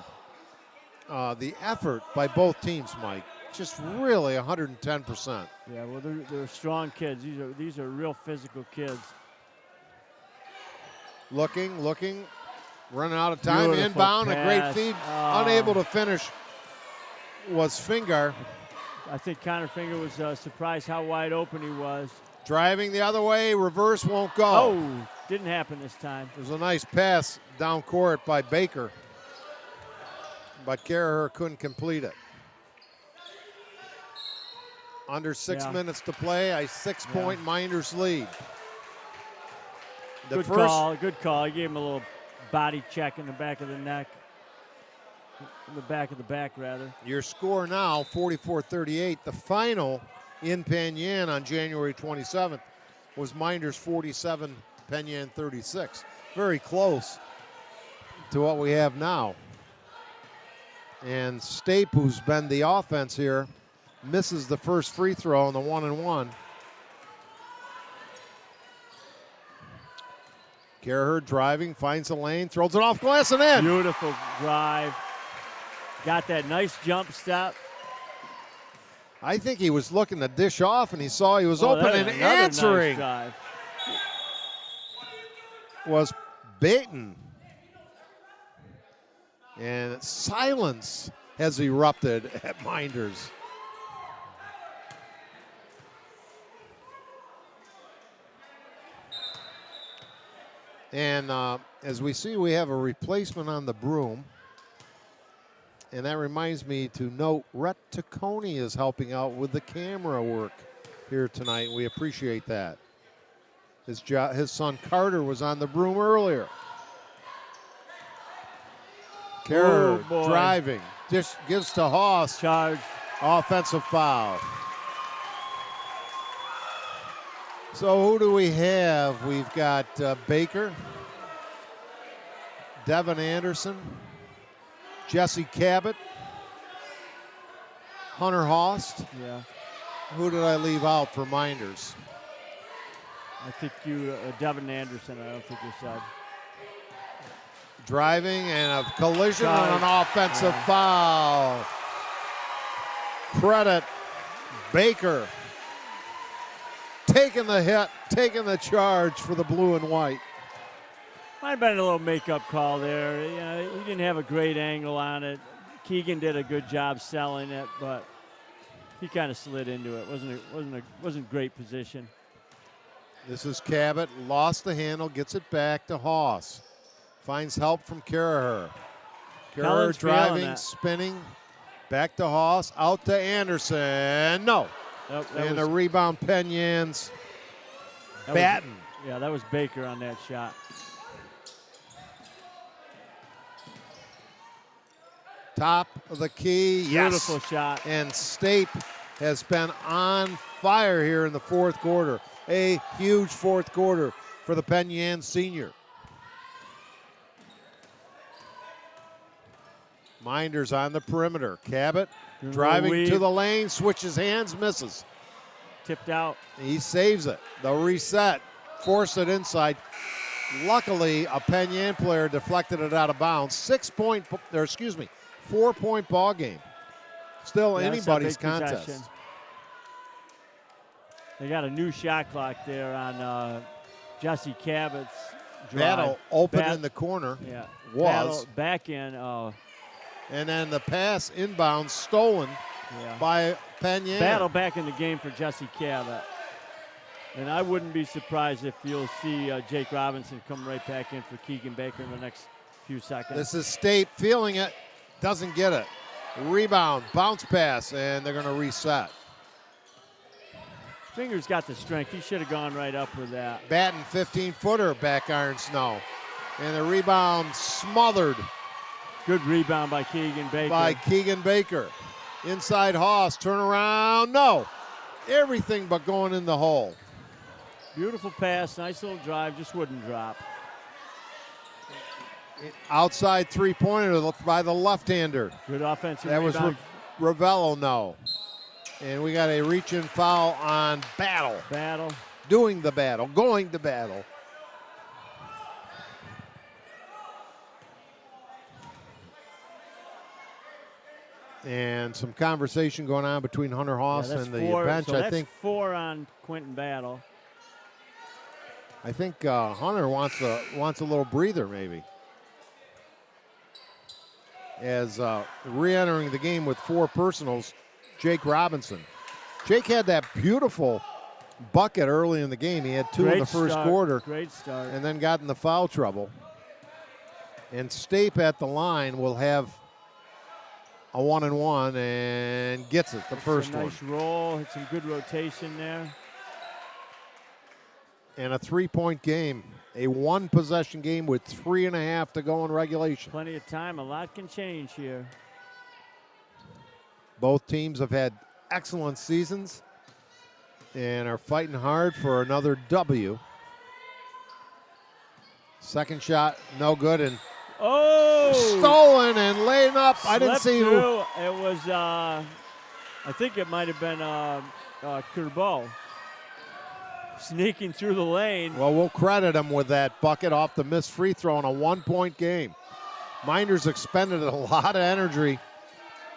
the effort by both teams, Mike. Just really 110%. Yeah, well, they're strong kids. These are real physical kids. Looking, running out of time. Beautiful Inbound, pass. a great feed. Unable to finish was Finger. I think Connor Finger was surprised how wide open he was. Driving the other way, reverse won't go. Oh, didn't happen this time. There's a nice pass down court by Baker, but Carraher couldn't complete it. Under 6 minutes to play, a 6-point Mynderse lead. Good call, good call. He gave him a little body check in the back of the neck. In the back of the back, rather. Your score now, 44-38. The final in Penn Yan on January 27th was Mynderse 47, Penn Yan 36. Very close to what we have now. And Stape, who's been the offense here, misses the first free throw on the 1-and-1. Carraher driving, finds the lane, throws it off glass and in. Beautiful drive. Got that nice jump step. I think he was looking to dish off, and he saw he was open, and answering nice was Baton. And silence has erupted at Mynderse. And as we see, we have a replacement on the broom. And that reminds me to note, Rhett Taccone is helping out with the camera work here tonight. We appreciate that. His son Carter was on the broom earlier. Carter driving, just gives to Haas. Charge. Offensive foul. So who do we have? We've got Baker, Devin Anderson, Jesse Cabot, Hunter Host. Yeah. Who did I leave out for Mynderse? I think you, Devin Anderson, I don't think you said. Driving and a collision and an offensive foul. Credit Baker. Taking the hit, taking the charge for the blue and white. Might have been a little makeup call there. You know, he didn't have a great angle on it. Keegan did a good job selling it, but he kind of slid into it. Wasn't a great position. This is Cabot, lost the handle, gets it back to Haas. Finds help from Carraher. Carraher driving, spinning, back to Haas, out to Anderson. No. And a rebound, Penn Yan's Batten. Yeah, that was Baker on that shot. Top of the key, Beautiful shot. And Stape has been on fire here in the fourth quarter. A huge fourth quarter for the Penn Yan senior. Mynderse on the perimeter. Cabot driving to the lane, switches hands, misses. Tipped out. He saves it. The reset, forced it inside. Luckily, a Penn Yan player deflected it out of bounds. 4-point ball game. Still anybody's contest. Possession. They got a new shot clock there on Jesse Cabot's drive. Battle open in the corner. Yeah. Was. Battle back in. And then the pass inbound stolen by Penn Yan. Battle back in the game for Jesse Cabot. And I wouldn't be surprised if you'll see Jake Robinson come right back in for Keegan Baker in the next few seconds. This is Stape feeling it. Doesn't get it. Rebound, bounce pass, and they're going to reset. Fingers got the strength. He should have gone right up with that. Batten, 15-footer, back iron Snow. And the rebound smothered. Good rebound by Keegan Baker. Inside Haas, turn around, no. Everything but going in the hole. Beautiful pass, nice little drive, just wouldn't drop. Outside three-pointer by the left-hander. Good offensive That rebound. was Ravello, no. And we got a reach-in foul on Battle. Doing the battle, going to battle. And some conversation going on between Hunter Haas and the bench. So I think 4 on Quentin Battle. I think Hunter wants a little breather, maybe. As re-entering the game with 4 personals, Jake Robinson. Jake had that beautiful bucket early in the game. He had 2 in the first quarter. Great start. And then got in the foul trouble. And Stape at the line will have a 1-and-1 and gets it, the first one. Nice roll, hit some good rotation there. And a 3-point game, a 1-possession game with 3.5 to go in regulation. Plenty of time, a lot can change here. Both teams have had excellent seasons and are fighting hard for another W. Second shot, no good, and stolen and laying up. I didn't see who. It was, I think it might have been Kerbo sneaking through the lane. Well, we'll credit him with that bucket off the missed free throw in a 1-point game. Mynderse expended a lot of energy.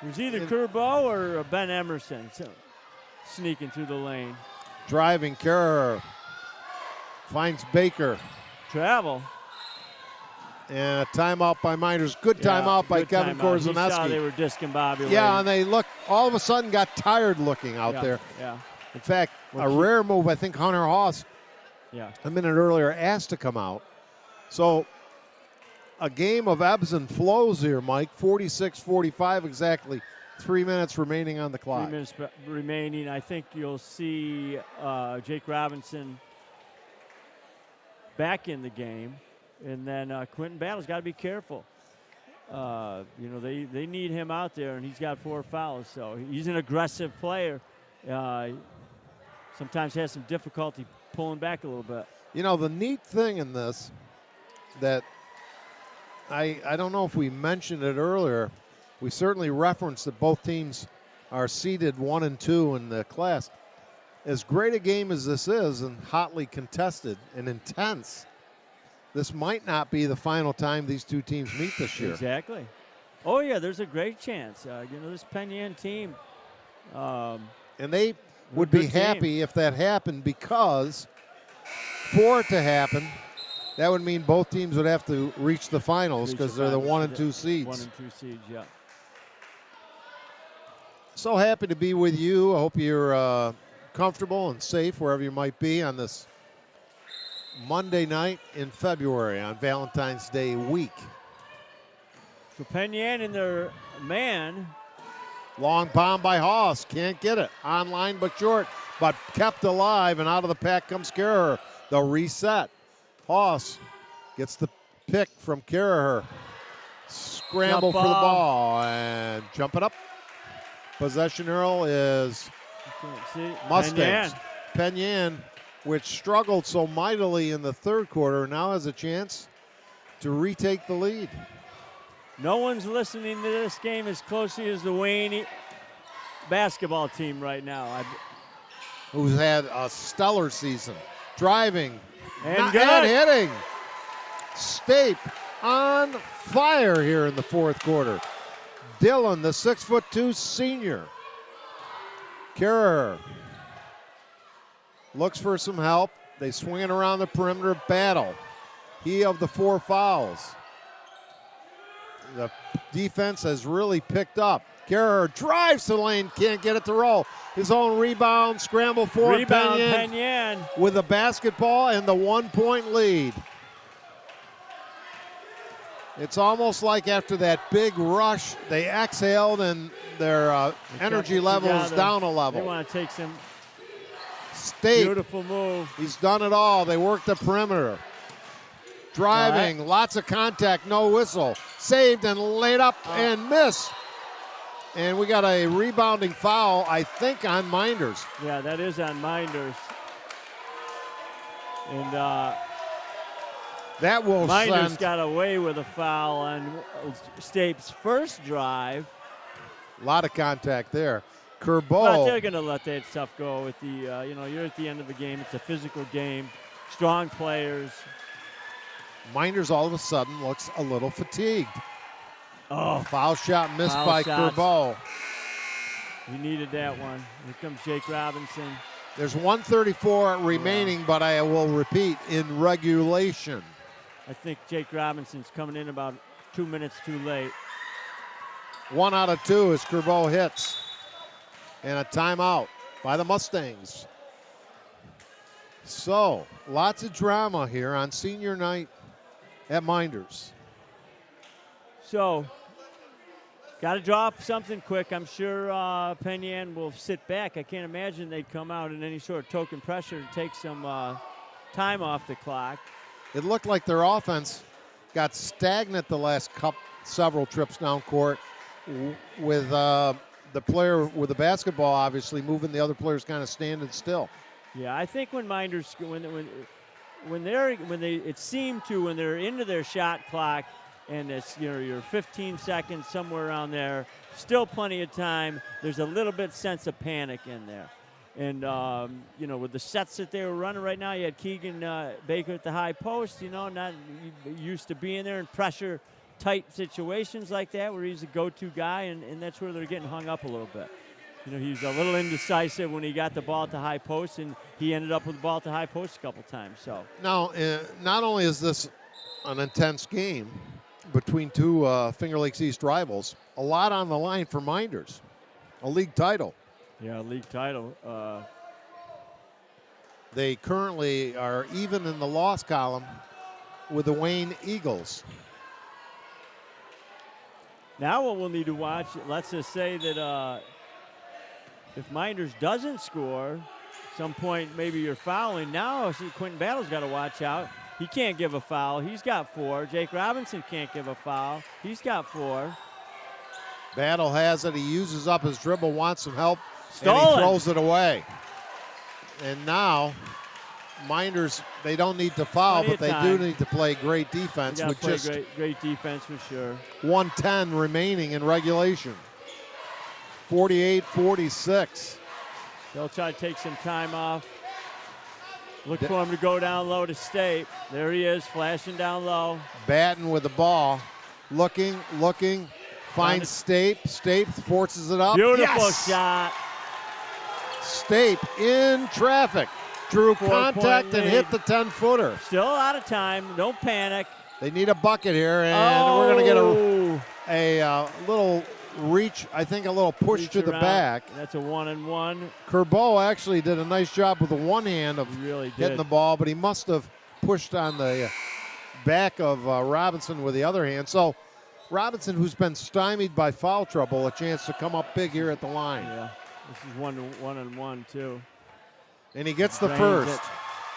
It was either Kerbo or Ben Emerson sneaking through the lane. Driving, Kerr finds Baker. Travel. And a timeout by Mynderse. Good timeout by Kevin Korzeneski. He saw they were disking Bobby. Yeah, and they all of a sudden got tired looking out there. Yeah. In fact, a rare move, I think Hunter Haas, a minute earlier, asked to come out. So a game of ebbs and flows here, Mike. 46-45, exactly 3 minutes remaining on the clock. 3 minutes remaining. I think you'll see Jake Robinson back in the game. And then Quentin Battle's got to be careful. They need him out there, and he's got 4 fouls. So he's an aggressive player. Sometimes has some difficulty pulling back a little bit. You know, the neat thing in this that I don't know if we mentioned it earlier. We certainly referenced that both teams are seeded 1 and 2 in the class. As great a game as this is and hotly contested and intense, this might not be the final time these two teams meet this year. Exactly. Oh, yeah, there's a great chance. This Penn Yan team. And they would be happy if that happened, because for it to happen, that would mean both teams would have to reach the finals because they're the 1 and 2 seeds. 1 and 2 seeds, yeah. So happy to be with you. I hope you're comfortable and safe wherever you might be on this Monday night in February on Valentine's Day week. So Penn Yan in their man. Long bomb by Haas. Can't get it. Online but short, but kept alive, and out of the pack comes Kerr. The reset. Haas gets the pick from Kerr. Scramble for the ball and jump it up. Possession Earl is Mustangs. Penn Yan, which struggled so mightily in the third quarter, now has a chance to retake the lead. No one's listening to this game as closely as the Wayne basketball team right now. Who's had a stellar season. Driving and hitting. Stape on fire here in the fourth quarter. Dillon, the 6'2" senior. Kerr looks for some help. They swing it around the perimeter. Battle. He of the 4 fouls. The defense has really picked up. Kerr drives to the lane, can't get it to roll. His own rebound, scramble for Penn Yan with the basketball and the 1-point lead. It's almost like after that big rush, they exhaled and their energy level is down a level. They want to take some beautiful move. He's done it all. They work the perimeter. Driving, lots of contact, no whistle. Saved and laid up and missed. And we got a rebounding foul, I think, on Mynderse. Yeah, that is on Mynderse. And that will Mynderse got away with a foul on Stape's first drive. A lot of contact there. But Kerbo. they're going to let that stuff go with the, you're at the end of the game. It's a physical game. Strong players. Mynderse all of a sudden looks a little fatigued. Oh, foul shot missed by Kerbo. He needed that one. Here comes Jake Robinson. There's 1:34 remaining, but I will repeat, in regulation. I think Jake Robinson's coming in about 2 minutes too late. 1 out of 2 as Kerbo hits. And a timeout by the Mustangs. So, lots of drama here on senior night at Mynderse. So, got to drop something quick. I'm sure Penn Yan will sit back. I can't imagine they'd come out in any sort of token pressure to take some time off the clock. It looked like their offense got stagnant the last several trips down court with the player with the basketball obviously moving, the other players kind of standing still. Yeah, I think when Mynderse when they're into their shot clock and it's you're 15 seconds somewhere around there, still plenty of time. There's a little bit sense of panic in there, and with the sets that they were running right now, you had Keegan Baker at the high post. Not used to being there in pressure tight situations like that where he's a go-to guy, and that's where they're getting hung up a little bit. He was a little indecisive when he got the ball at the high post, and he ended up with the ball at the high post a couple times. So now, not only is this an intense game between two Finger Lakes East rivals, a lot on the line for Mynderse, a league title. Yeah, a league title. They currently are even in the loss column with the Wayne Eagles. Now what we'll need to watch, let's just say that if Mynderse doesn't score, at some point maybe you're fouling. Now Quentin Battle's got to watch out. He can't give a foul. He's got 4. Jake Robinson can't give a foul. He's got 4. Battle has it. He uses up his dribble, wants some help, Stolen. and he throws it away. And now Mynderse, they don't need to foul, but they do need to play great defense with just great defense for sure. 1:10 remaining in regulation. 48-46. They'll try to take some time off. Look for him to go down low to State. There he is, flashing down low. Batten with the ball. Looking, finds Stape. Stape forces it up. Beautiful shot. Stape in traffic. Drew contact and hit the 10-footer. Still a lot of time. Don't panic. They need a bucket here, and we're going to get a little reach, I think a little push reach to the around. back. That's a 1-and-1. Kerbo actually did a nice job with the one hand of really hitting the ball, but he must have pushed on the back of Robinson with the other hand. So Robinson, who's been stymied by foul trouble, a chance to come up big here at the line. Yeah, this is 1-and-1 too. And he gets the first.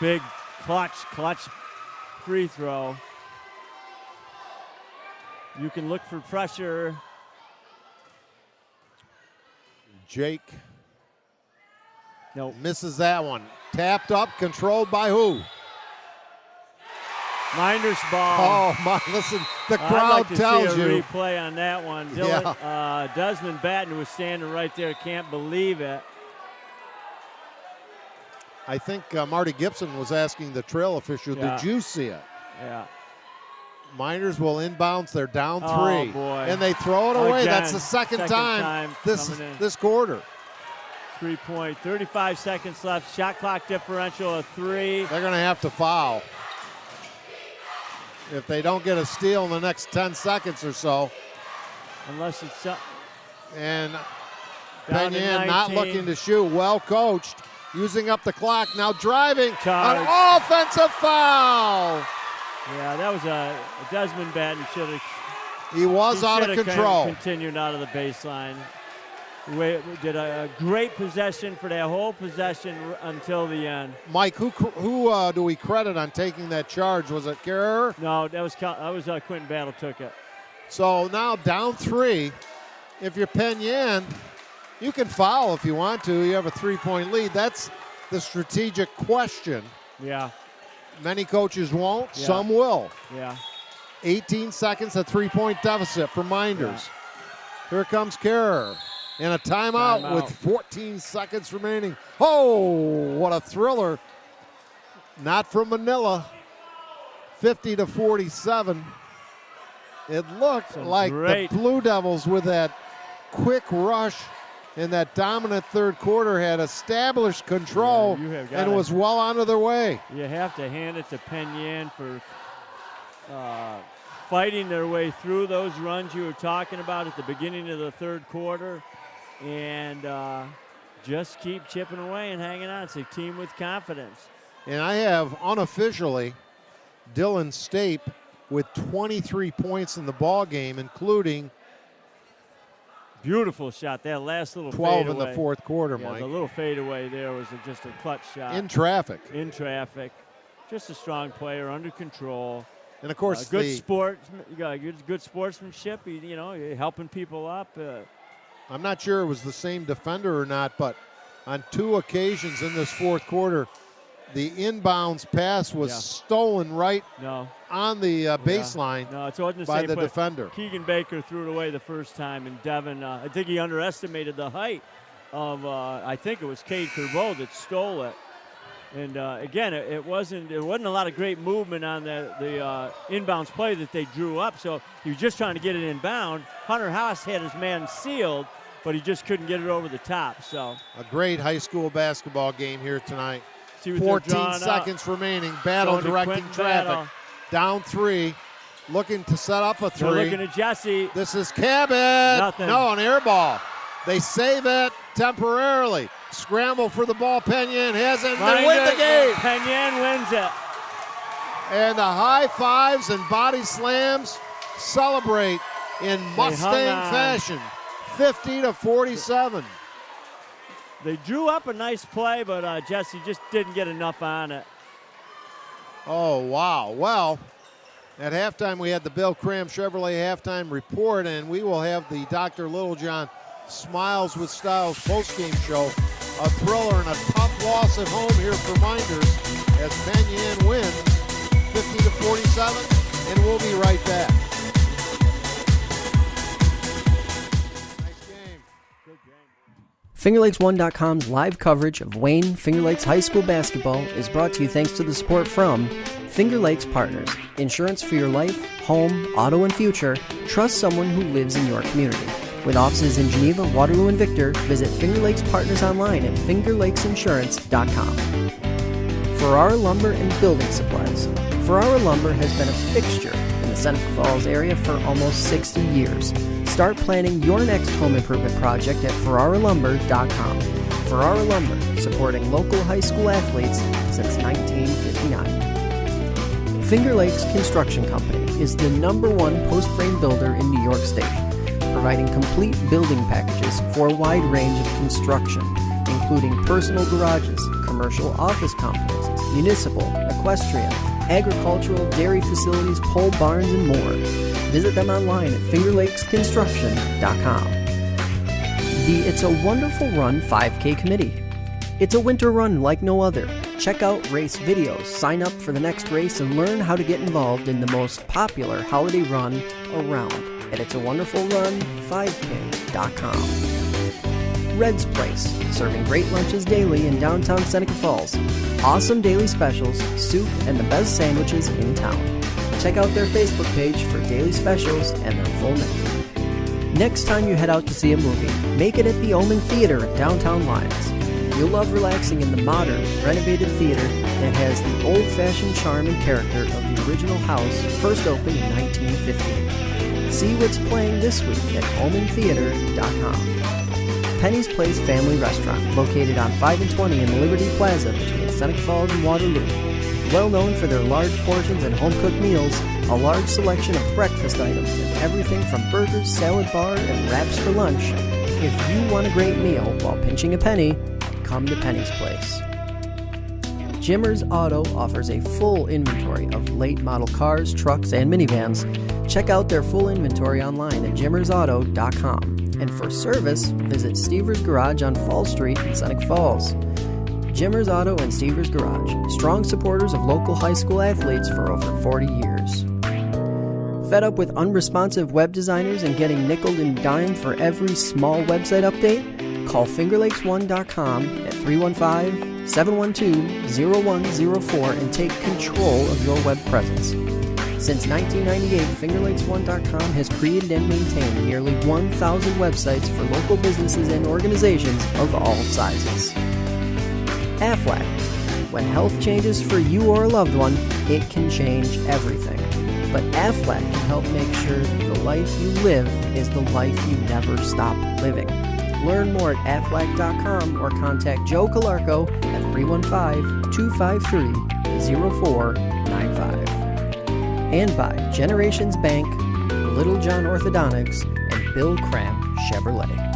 Big clutch free throw. You can look for pressure. Jake misses that one. Tapped up, controlled by who? Mynderse ball. Oh, my, listen, the crowd I'd like to tells see a you. replay on that one. Dylan, Desmond Batten was standing right there, can't believe it. I think Marty Gibson was asking the trail official, did you see it? Yeah. Mynderse will inbounds. They're down 3. Oh, boy. And they throw it away. Again, That's the second time this quarter. 3-point, 35 seconds left. Shot clock differential of 3. They're going to have to foul if they don't get a steal in the next 10 seconds or so. Unless it's and Penn Yan not looking to shoot. Well coached. Using up the clock. Now driving. An offensive foul. Yeah, that was a Desmond Batten should have. He was out of control. Continued out of the baseline. We did a great possession for that whole possession until the end. Mike, who do we credit on taking that charge? Was it Kerr? No, that was Quentin Battle took it. So now down 3. If you're Penn Yan, you can foul if you want to. You have a 3-point lead. That's the strategic question. Yeah. Many coaches won't. Yeah. Some will. Yeah. 18 seconds, a 3-point deficit for Mynderse. Yeah. Here comes Kerr. And a timeout with 14 seconds remaining. Oh, what a thriller. Not from Manila. 50-47. It looked like the Blue Devils with that quick rush in that dominant third quarter had established control and was well on their way. You have to hand it to Penn Yan for fighting their way through those runs you were talking about at the beginning of the third quarter. And just keep chipping away and hanging on. It's a team with confidence. And I have unofficially Dylan Stape with 23 points in the ball game, including beautiful shot. That last little 12 fadeaway. in the fourth quarter, Yeah, Mike. the little fadeaway there was just a clutch shot. In traffic. In traffic. Just a strong player, under control. And, of course, good sportsmanship. You're helping people up. I'm not sure it was the same defender or not, but on 2 occasions in this fourth quarter, the inbounds pass was stolen right on the baseline by the defender. Keegan Baker threw it away the first time, and Devin, I think he underestimated the height of, I think it was Cade Kerbeau that stole it. And again, it wasn't a lot of great movement on the inbounds play that they drew up. So he was just trying to get it inbound. Hunter Haas had his man sealed, but he just couldn't get it over the top. So a great high school basketball game here tonight. 14 seconds remaining. Battle directing traffic. Battle. Down 3. Looking to set up a 3. They're looking at Jesse. This is Cabot. Nothing. No, an air ball. They save it temporarily. Scramble for the ball. Penn Yan has it. They win the game. Penn Yan wins it. And the high fives and body slams celebrate in Mustang fashion. 50-47. They drew up a nice play, but Jesse just didn't get enough on it. Oh, wow. Well, at halftime, we had the Bill Cram Chevrolet halftime report, and we will have the Dr. Littlejohn Smiles with Styles postgame show. A thriller and a tough loss at home here for Mynderse as Penn Yan wins 50-47, and we'll be right back. FingerLakes1.com's live coverage of Wayne Finger Lakes High School basketball is brought to you thanks to the support from Finger Lakes Partners. Insurance for your life, home, auto, and future. Trust someone who lives in your community. With offices in Geneva, Waterloo, and Victor, visit Finger Lakes Partners online at fingerlakesinsurance.com. Ferrara Lumber and Building Supplies. Ferrara Lumber has been a fixture in the Seneca Falls area for almost 60 years. Start planning your next home improvement project at ferraralumber.com. Ferrara Lumber, supporting local high school athletes since 1959. Finger Lakes Construction Company is the #1 post-frame builder in New York State, providing complete building packages for a wide range of construction, including personal garages, commercial office complexes, municipal, equestrian, agricultural, dairy facilities, pole barns, and more. Visit them online at fingerlakesconstruction.com. The It's a Wonderful Run 5K Committee. It's a winter run like no other. Check out race videos, sign up for the next race, and learn how to get involved in the most popular holiday run around at itsawonderfulrun5k.com. Red's Place, serving great lunches daily in downtown Seneca Falls. Awesome daily specials, soup, and the best sandwiches in town. Check out their Facebook page for daily specials and their full menu. Next time you head out to see a movie, make it at the Omen Theater in downtown Lyons. You'll love relaxing in the modern, renovated theater that has the old-fashioned charm and character of the original house first opened in 1915. See what's playing this week at omentheater.com. Penny's Place Family Restaurant, located on 5 and 20 in the Liberty Plaza between Seneca Falls and Waterloo. Well known for their large portions and home-cooked meals, a large selection of breakfast items, and everything from burgers, salad bar, and wraps for lunch. If you want a great meal while pinching a penny, come to Penny's Place. Jimmer's Auto offers a full inventory of late model cars, trucks, and minivans. Check out their full inventory online at jimmersauto.com. And for service, visit Stever's Garage on Fall Street in Seneca Falls. Jimmer's Auto and Stever's Garage, strong supporters of local high school athletes for over 40 years. Fed up with unresponsive web designers and getting nickeled and dimed for every small website update? Call FingerLakes1.com at 315-712-0104 and take control of your web presence. Since 1998, FingerLakes1.com has created and maintained nearly 1,000 websites for local businesses and organizations of all sizes. Aflac. When health changes for you or a loved one, it can change everything. But Aflac can help make sure the life you live is the life you never stop living. Learn more at aflac.com or contact Joe Calarco at 315-253-0495. And by Generations Bank, Little John Orthodontics, and Bill Cram Chevrolet.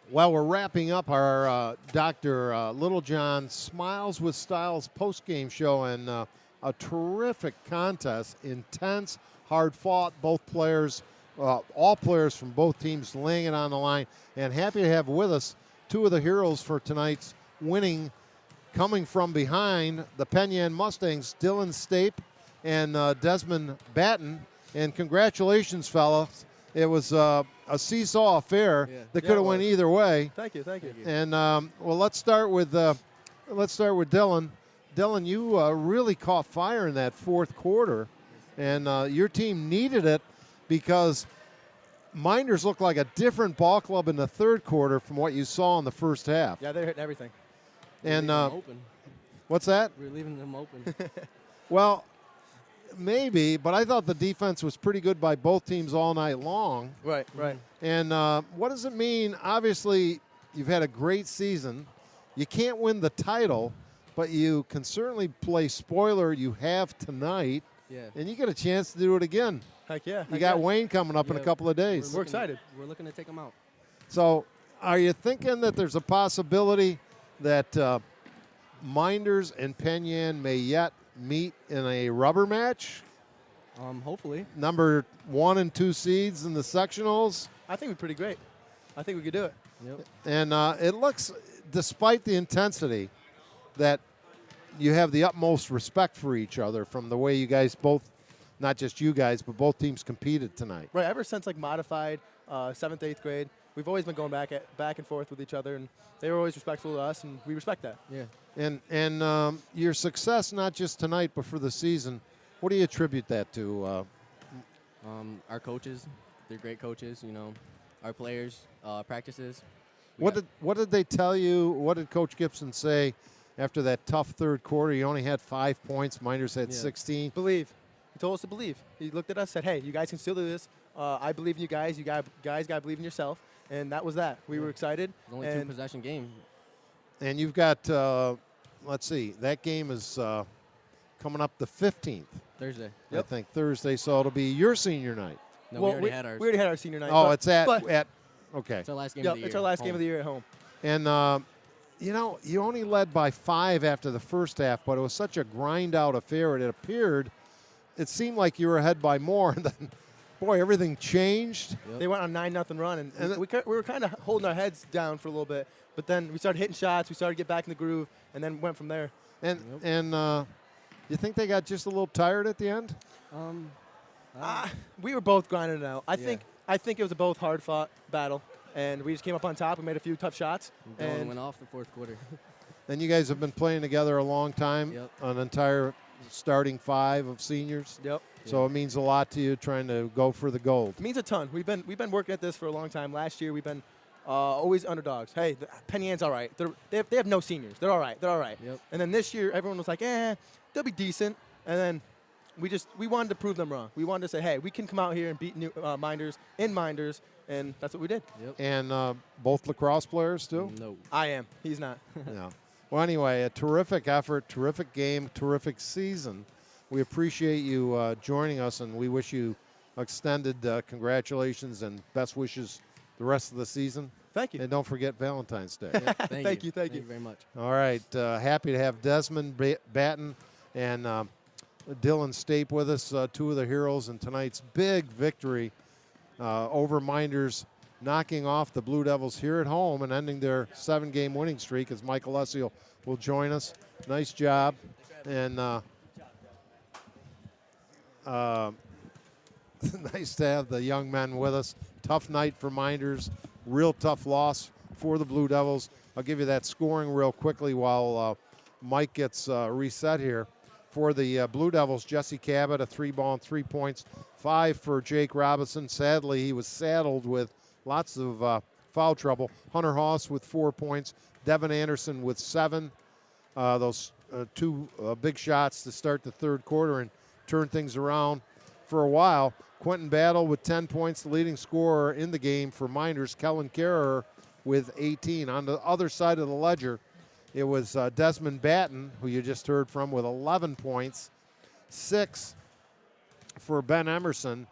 Well, we're wrapping up our Dr. Littlejohn Smiles with Styles post-game show, and a terrific contest, intense, hard-fought, both players, all players from both teams laying it on the line, and happy to have with us two of the heroes for tonight's winning, coming from behind the Penn Yan Mustangs, Dylan Stape and Desmond Batten, and congratulations, fellas. It was a seesaw affair that could have went either way. Thank you. And well, let's start with Dylan. Dylan, you really caught fire in that fourth quarter, and your team needed it because Mynderse looked like a different ball club in the third quarter from what you saw in the first half. Yeah, they're hitting everything. And open. What's that? We're leaving them open. Well, maybe, but I thought the defense was pretty good by both teams all night long. Right. And what does it mean? Obviously, you've had a great season. You can't win the title, but you can certainly play spoiler. You have tonight, and you get a chance to do it again. Heck yeah. You got Wayne coming up in a couple of days. We're excited. We're looking to take them out. So are you thinking that there's a possibility that Mynderse and Penn Yan may yet meet in a rubber match? Hopefully. Number 1 and 2 seeds in the sectionals. I think we're pretty great. I think we could do it. Yep. And it looks, despite the intensity, that you have the utmost respect for each other from the way you guys both, not just you guys, but both teams competed tonight. Right. Ever since modified 7th, 8th grade, we've always been going back and forth with each other, and they were always respectful to us, and we respect that. Yeah. And your success, not just tonight, but for the season, what do you attribute that to? Our coaches, they're great coaches. Our players, practices. What did they tell you? What did Coach Gibson say after that tough third quarter? You only had 5 points. Mynderse had 16. Believe. He told us to believe. He looked at us, said, "Hey, you guys can still do this. I believe in you guys. You guys got to believe in yourself." And that was that. We were excited. It's only a 2-possession game. And you've got, let's see, that game is coming up the 15th. Thursday. I think Thursday, so it'll be your senior night. No, we already had ours. We already had our senior night. Oh, it's at okay. It's our last game of the year. It's our last game of the year at home. And, you only led by 5 after the first half, but it was such a grind-out affair. It seemed like you were ahead by more, and then, boy, everything changed. Yep. They went on 9-0 run, and we were kind of holding our heads down for a little bit, but then we started hitting shots. We started to get back in the groove, and then went from there. And you think they got just a little tired at the end? We were both grinding it out. I think it was a both hard-fought battle, and we just came up on top. We made a few tough shots. And went off the fourth quarter. And you guys have been playing together a long time, an entire starting 5 of seniors. Yep. So it means a lot to you trying to go for the gold. It means a ton. We've been working at this for a long time. Last year we've been always underdogs. Hey, Penn Yan's all right. They have no seniors. They're all right. Yep. And then this year everyone was like, they'll be decent. And then we wanted to prove them wrong. We wanted to say, hey, we can come out here and beat Mynderse in Mynderse, and that's what we did. Yep. And both lacrosse players too? No. I am. He's not. No. Well, anyway, a terrific effort, terrific game, terrific season. We appreciate you joining us, and we wish you extended congratulations and best wishes the rest of the season. Thank you. And don't forget Valentine's Day. Yeah, thank you. Thank you very much. All right. Happy to have Desmond Batten and Dylan Stape with us, 2 of the heroes in tonight's big victory over Mynderse, knocking off the Blue Devils here at home and ending their 7-game winning streak, as Mike Alessio will join us. Nice job. And nice to have the young men with us. Tough night for Mynderse. Real tough loss for the Blue Devils. I'll give you that scoring real quickly while Mike gets reset here. For the Blue Devils, Jesse Cabot, a 3-ball and 3 points. 5 for Jake Robinson. Sadly, he was saddled with lots of foul trouble. Hunter Haas with 4 points. Devin Anderson with 7. Those two big shots to start the third quarter and turn things around for a while. Quentin Battle with 10 points, the leading scorer in the game for Mynderse. Kellen Carrer with 18. On the other side of the ledger, it was Desmond Batten, who you just heard from, with 11 points. 6 for Ben Emerson.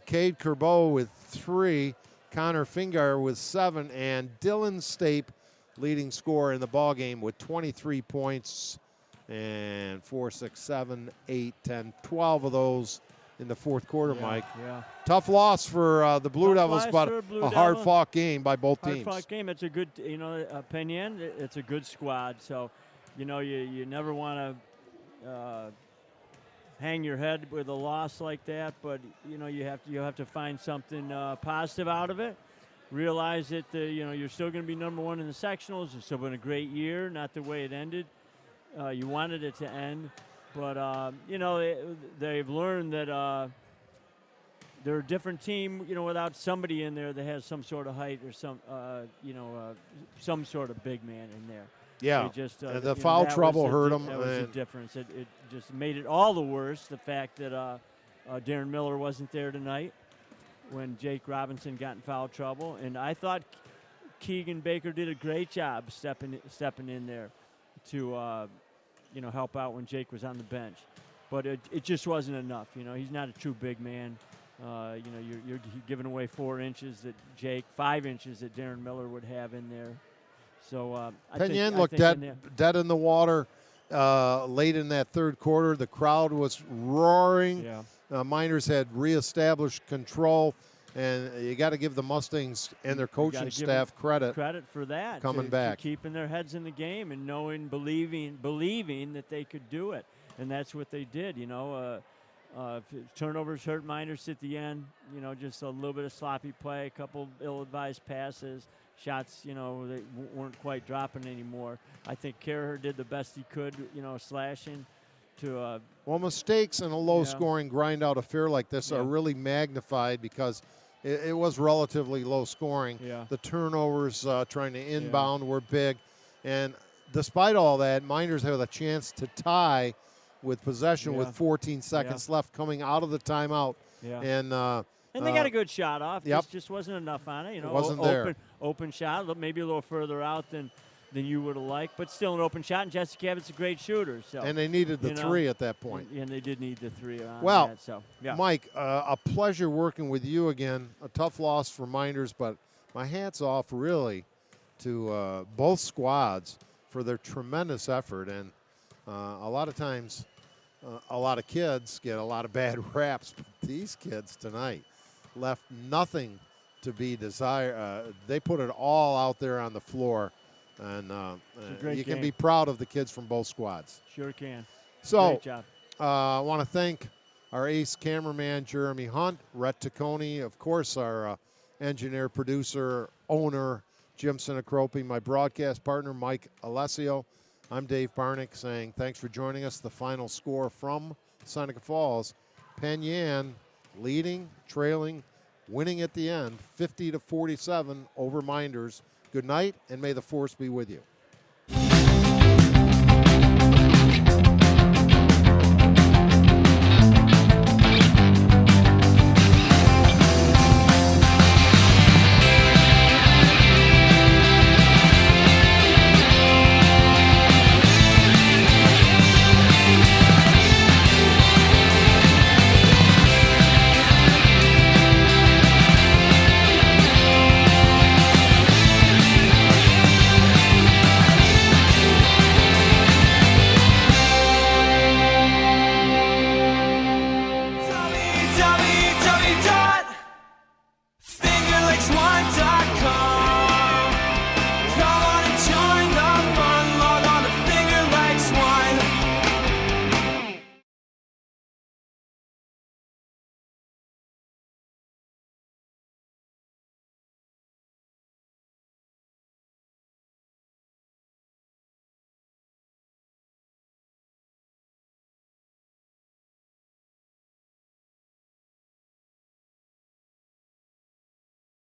Cade Kerbeau with 3. Connor Fingar with 7. And Dylan Stape, leading scorer in the ballgame, with 23 points. And 4, 6, 7, 8, 10, 12 of those in the fourth quarter, Mike. Yeah. Tough loss for the Blue Devils, but a hard-fought game by both teams. Hard-fought game. It's a good, Penn Yan, it's a good squad. So, you never want to hang your head with a loss like that, but, you have to find something positive out of it. Realize that, you're still going to be number one in the sectionals. It's still been a great year, not the way it ended. You wanted it to end. But, they've learned that they're a different team, without somebody in there that has some sort of height or some sort of big man in there. Yeah, just, the foul trouble hurt them. That was the difference. It just made it all the worse, the fact that Darren Miller wasn't there tonight when Jake Robinson got in foul trouble. And I thought Keegan Baker did a great job stepping in there to help out when Jake was on the bench. But it just wasn't enough. He's not a true big man. You're giving away 4 inches that Jake, 5 inches that Darren Miller would have in there. So Penn Yan looked dead in the water late in that third quarter. The crowd was roaring. Yeah. Mynderse had reestablished control. And you got to give the Mustangs and their coaching staff credit for that. Coming back, keeping their heads in the game and believing that they could do it, and that's what they did. Turnovers hurt Mynderse at the end. Just a little bit of sloppy play, a couple ill-advised passes, shots. They weren't quite dropping anymore. I think Carrer did the best he could. Slashing. Mistakes in a low-scoring grind-out affair like this are really magnified because it was relatively low-scoring. Yeah. The turnovers trying to inbound were big. And despite all that, Mynderse had a chance to tie with possession with 14 seconds left coming out of the timeout. Yeah. And they got a good shot off. Yep. Just wasn't enough on it. It wasn't there. Open shot, maybe a little further out than you would have liked, but still an open shot. And Jesse Cabot's a great shooter. So and they needed the 3 at that point. And they did need the 3 on that. So, yeah. Mike, a pleasure working with you again. A tough loss for Mynderse, but my hat's off really to both squads for their tremendous effort. And a lot of times, a lot of kids get a lot of bad raps, but these kids tonight left nothing to be desired. They put it all out there on the floor. And you can be proud of the kids from both squads. Sure can. So, great job. I want to thank our ace cameraman, Jeremy Hunt, Rhett Taccone, of course, our engineer, producer, owner, Jim Sinacropi, my broadcast partner, Mike Alessio. I'm Dave Barnick saying thanks for joining us. The final score from Seneca Falls, Penn Yan leading, trailing, winning at the end, 50-47 over Mynderse. Good night, and may the force be with you.